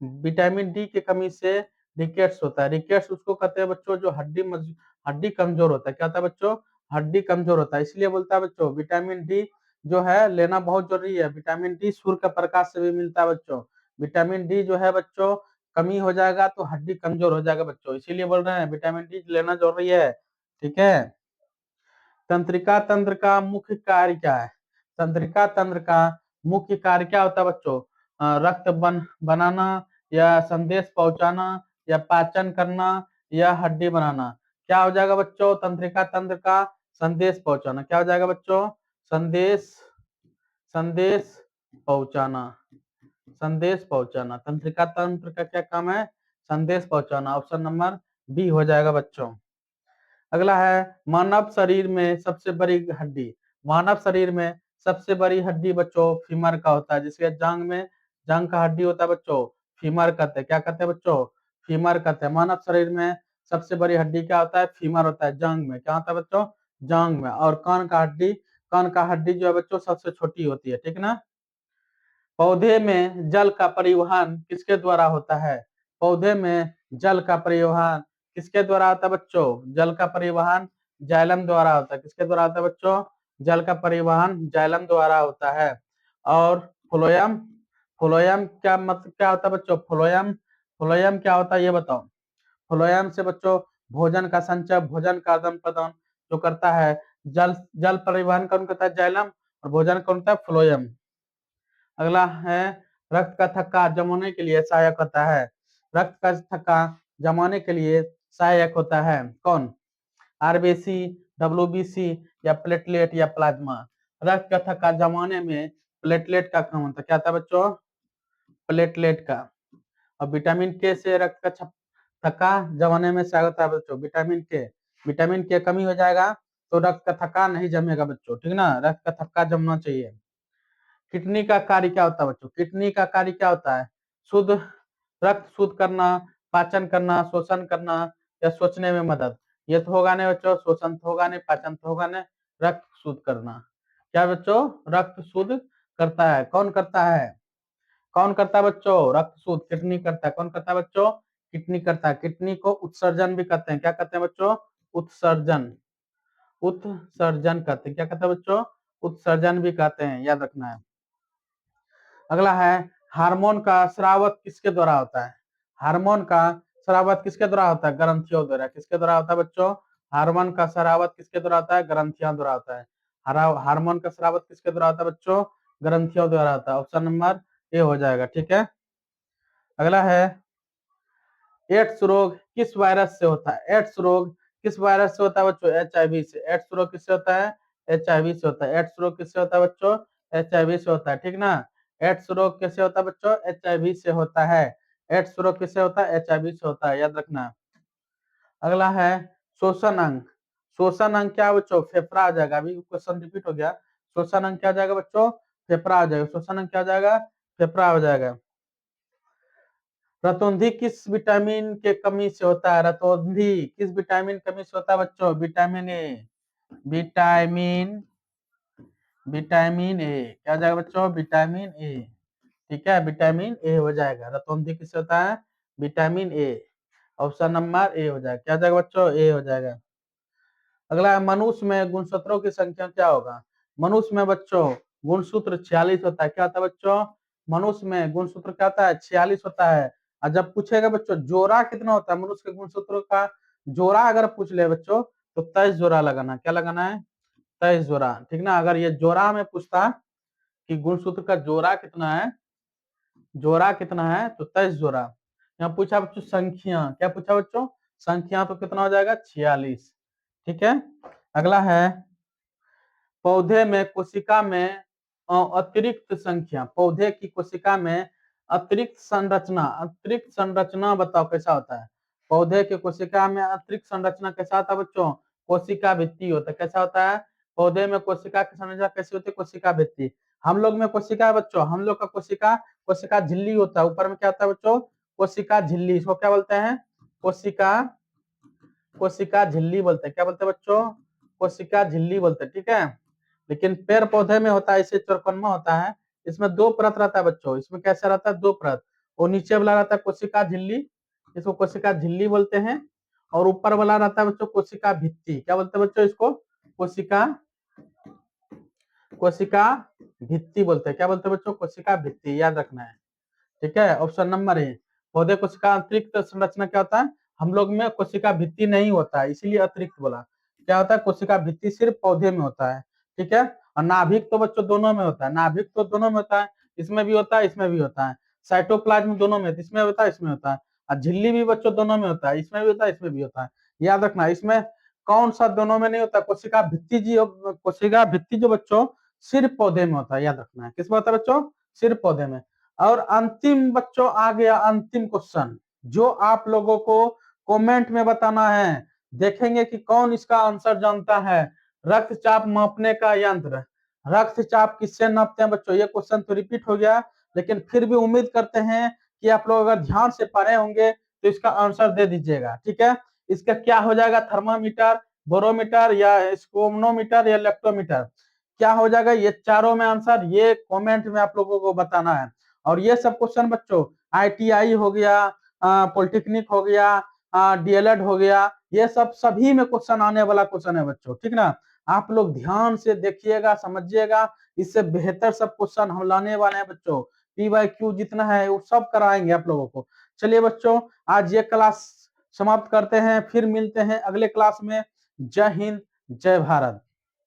विटामिन डी की कमी से रिकेट्स होता है। रिकेट्स उसको कहते हैं बच्चों जो हड्डी कमजोर होता है। क्या होता है बच्चों? हड्डी कमजोर होता है। इसलिए बोलता है बच्चों विटामिन डी जो है लेना बहुत जरूरी है। विटामिन डी सूर्य का प्रकाश से भी मिलता है बच्चों। विटामिन डी जो है बच्चों कमी हो जाएगा तो हड्डी कमजोर हो जाएगा बच्चों, इसीलिए बोल रहे हैं विटामिन डी लेना जरूरी है। ठीक है, तंत्रिका तंत्र का मुख्य कार्य क्या है? तंत्रिका तंत्र का मुख्य कार्य क्या होता है बच्चों? रक्त बनाना, या संदेश पहुंचाना, या पाचन करना, या हड्डी बनाना? क्या हो जाएगा बच्चों? तंत्रिका तंत्र का संदेश पहुंचाना। क्या हो जाएगा बच्चों? संदेश संदेश पहुंचाना। संदेश पहुंचाना, तंत्रिका तंत्र का क्या काम है? संदेश पहुंचाना। ऑप्शन नंबर बी हो जाएगा बच्चों। अगला है, मानव शरीर में सबसे बड़ी हड्डी। मानव शरीर में सबसे बड़ी हड्डी बच्चों फीमर का होता है, जिसके जंग का हड्डी होता है बच्चों, फीमर कहते हैं। क्या कहते हैं बच्चों? फीमर कहते हैं। मानव शरीर में सबसे बड़ी हड्डी क्या होता है? फीमर होता है। जंग में क्या होता है बच्चों? जंग में। और कान का हड्डी जो है बच्चों सबसे छोटी होती है। ठीक ना, पौधे में जल का परिवहन किसके द्वारा होता है? पौधे में जल का परिवहन किसके द्वारा होता है बच्चों? जल का परिवहन जाइलम द्वारा होता है। किसके द्वारा होता है बच्चों? जल का परिवहन जाइलम द्वारा होता है। और फ्लोएम, फ्लोएम क्या मतलब क्या होता है बच्चों? फ्लोएम, फ्लोएम क्या होता है ये बताओ। फ्लोएम से बच्चों भोजन का संचय, भोजन का आदान प्रदान जो करता है। जल जल परिवहन कौन करता है? जाइलम। और भोजन कौन करता है? फ्लोएम। अगला है रक्त का थक्का जमाने के लिए सहायक होता है। रक्त का थक्का जमाने के लिए सहायक होता है कौन? आरबीसी, डब्ल्यूबीसी या प्लेटलेट या प्लाज्मा। रक्त का थक्का जमाने में प्लेटलेट का काम होता है। क्या था बच्चों? प्लेटलेट का। और विटामिन के से रक्त का थक्का जमाने में सहायक होता है बच्चों। विटामिन के, विटामिन के कमी हो जाएगा तो रक्त का थक्का नहीं जमेगा बच्चों, ठीक ना? रक्त का थक्का जमना चाहिए। किडनी का कार्य क्या होता है बच्चों? किडनी का कार्य क्या होता है? शुद्ध रक्त शुद्ध करना, पाचन करना, शोषण करना या सोचने में मदद। ये तो होगा नहीं बच्चों, शोषण तो होगा नहीं, पाचन तो होगा नहीं, रक्त शुद्ध करना। क्या बच्चों? रक्त शुद्ध करता है। कौन करता है? कौन करता है बच्चों? रक्त शुद्ध किडनी करता है। कौन करता है बच्चों? किडनी करता है। किडनी को उत्सर्जन भी कहते हैं। क्या कहते हैं बच्चों? उत्सर्जन, उत्सर्जन कहते हैं। क्या कहते हैं बच्चों? उत्सर्जन भी कहते हैं, याद रखना है। अगला है हार्मोन का स्रावत किसके द्वारा होता है? हार्मोन का स्रावत किसके द्वारा होता है? ग्रंथियों द्वारा। किसके द्वारा होता है बच्चों? हार्मोन का स्रावत किसके द्वारा होता है? ग्रंथियों द्वारा होता है। हार्मोन का स्रावत किसके द्वारा होता है बच्चों? ग्रंथियों द्वारा होता है। ऑप्शन नंबर ए हो जाएगा, ठीक है। अगला है एड्स रोग किस वायरस से होता है? एड्स रोग किस वायरस से होता है बच्चों? HIV से। एड्स रोग किससे होता है? HIV से होता है। एड्स रोग किससे होता है बच्चों? HIV से होता है, ठीक ना। एड्स रोग कैसे होता है बच्चों? HIV से होता है। एड्स रोग किससे होता है? HIV से होता है, याद रखना। अगला है शोषण अंग। शोषण अंग क्या बच्चों? फेफड़ा आ जाएगा। अभी क्वेश्चन रिपीट हो गया। शोषण अंग क्या आ जाएगा बच्चों? फेफड़ा आ जाएगा। शोषण अंग क्या आ जाएगा? फेफड़ा हो जाएगा। रतौंधी किस विटामिन के कमी से होता है? रतौंधी किस विटामिन कमी से होता है बच्चों? Vitamin A, vitamin, vitamin A क्या हो जाएगा बच्चों? विटामिन ए, ठीक है। विटामिन ए हो जाएगा। रतौंधी किससे होता है? Vitamin A. ऑप्शन नंबर ए हो जाएगा। क्या हो जाएगा बच्चों? ए हो जाएगा। अगला है मनुष्य में गुणसूत्रों की संख्या क्या होगा? मनुष्य में बच्चों गुणसूत्र 46 होता है। क्या होता है बच्चों? मनुष्य में गुणसूत्र क्या होता है? 46 होता है। और जब पूछेगा बच्चों जोड़ा कितना होता है मनुष्य के गुणसूत्रों का, जोड़ा अगर पूछ ले बच्चों तो 23 जोड़ा लगाना। क्या लगाना है? 23 जोड़ा, ठीक ना। अगर ये जोड़ा में पूछता कि गुणसूत्र का जोड़ा कितना है, जोड़ा कितना है, तो 23 जोड़ा। यहाँ पूछा बच्चों संख्या, क्या पूछा बच्चों? संख्या, तो कितना हो जाएगा? 46, ठीक है। अगला है पौधे में कोशिका में अतिरिक्त संख्या, पौधे की कोशिका में अतिरिक्त संरचना, अतिरिक्त संरचना बताओ कैसा होता है? पौधे के कोशिका में अतिरिक्त संरचना कैसा होता है बच्चों? कोशिका भित्ति होता है। कैसा होता है? पौधे में कोशिका की संरचना कैसी होती है? कोशिका भित्ति। हम लोग में कोशिका है बच्चों, हम लोग का कोशिका, कोशिका झिल्ली होता है। ऊपर में क्या होता है बच्चों? कोशिका झिल्ली। इसको क्या बोलते हैं? कोशिका, कोशिका झिल्ली बोलते हैं। क्या बोलते हैं बच्चों? कोशिका झिल्ली बोलते हैं, ठीक है। लेकिन पेड़ पौधे में होता है इसे चौकोन्मा होता है। इसमें दो परत रहता है बच्चों। इसमें कैसा रहता है? दो परत। वो नीचे वाला रहता है कोशिका झिल्ली, इसको कोशिका झिल्ली बोलते हैं। और ऊपर वाला रहता है बच्चों कोशिका भित्ति। क्या बोलते हैं बच्चों इसको? कोशिका, कोशिका भित्ति बोलते हैं। क्या बोलते हैं बच्चों? कोशिका भित्ति, याद रखना है, ठीक है। ऑप्शन नंबर ए। पौधे कोशिका अतिरिक्त संरचना क्या होता है? हम लोग में कोशिका भित्ति नहीं होता है, इसीलिए अतिरिक्त बोला। क्या होता है? कोशिका भित्ति सिर्फ पौधे में होता है, ठीक है। और नाभिक तो बच्चों दोनों में होता है। नाभिक तो दोनों में होता है, इसमें भी होता है, इसमें भी होता है। साइटोप्लाज्म दोनों में, इसमें होता है, इसमें होता है। और झिल्ली भी बच्चों दोनों में होता है, इसमें भी होता है, इसमें भी होता है। याद रखना। इसमें कौन सा दोनों में नहीं होता? कोशिका भित्ति जी, कोशिका भित्ति जो बच्चों सिर्फ पौधे में होता है, याद रखना है। किस में होता है बच्चों? सिर्फ पौधे में। और अंतिम बच्चों आ गया अंतिम क्वेश्चन, जो आप लोगों को कमेंट में बताना है। देखेंगे कि कौन इसका आंसर जानता है। रक्तचाप मापने का यंत्र, रक्तचाप किससे नापते हैं बच्चों? ये क्वेश्चन तो रिपीट हो गया, लेकिन फिर भी उम्मीद करते हैं कि आप लोग अगर ध्यान से पढ़े होंगे तो इसका आंसर दे दीजिएगा, ठीक है। इसका क्या हो जाएगा? थर्मामीटर, बोरोमीटर या स्कोमनोमीटर या लेक्टोमीटर, क्या हो जाएगा? ये चारों में आंसर ये कमेंट में आप लोगों को बताना है। और ये सब क्वेश्चन बच्चों ITI हो गया, पॉलिटेक्निक हो गया, DLED हो गया, ये सब सभी में क्वेश्चन आने वाला क्वेश्चन है बच्चों, ठीक ना। आप लोग ध्यान से देखिएगा, समझिएगा, इससे बेहतर सब क्वेश्चन हम लाने वाले हैं बच्चों। PYQ जितना है वो सब कराएंगे आप लोगों को। चलिए बच्चों, आज ये क्लास समाप्त करते हैं, फिर मिलते हैं अगले क्लास में। जय हिंद, जय भारत।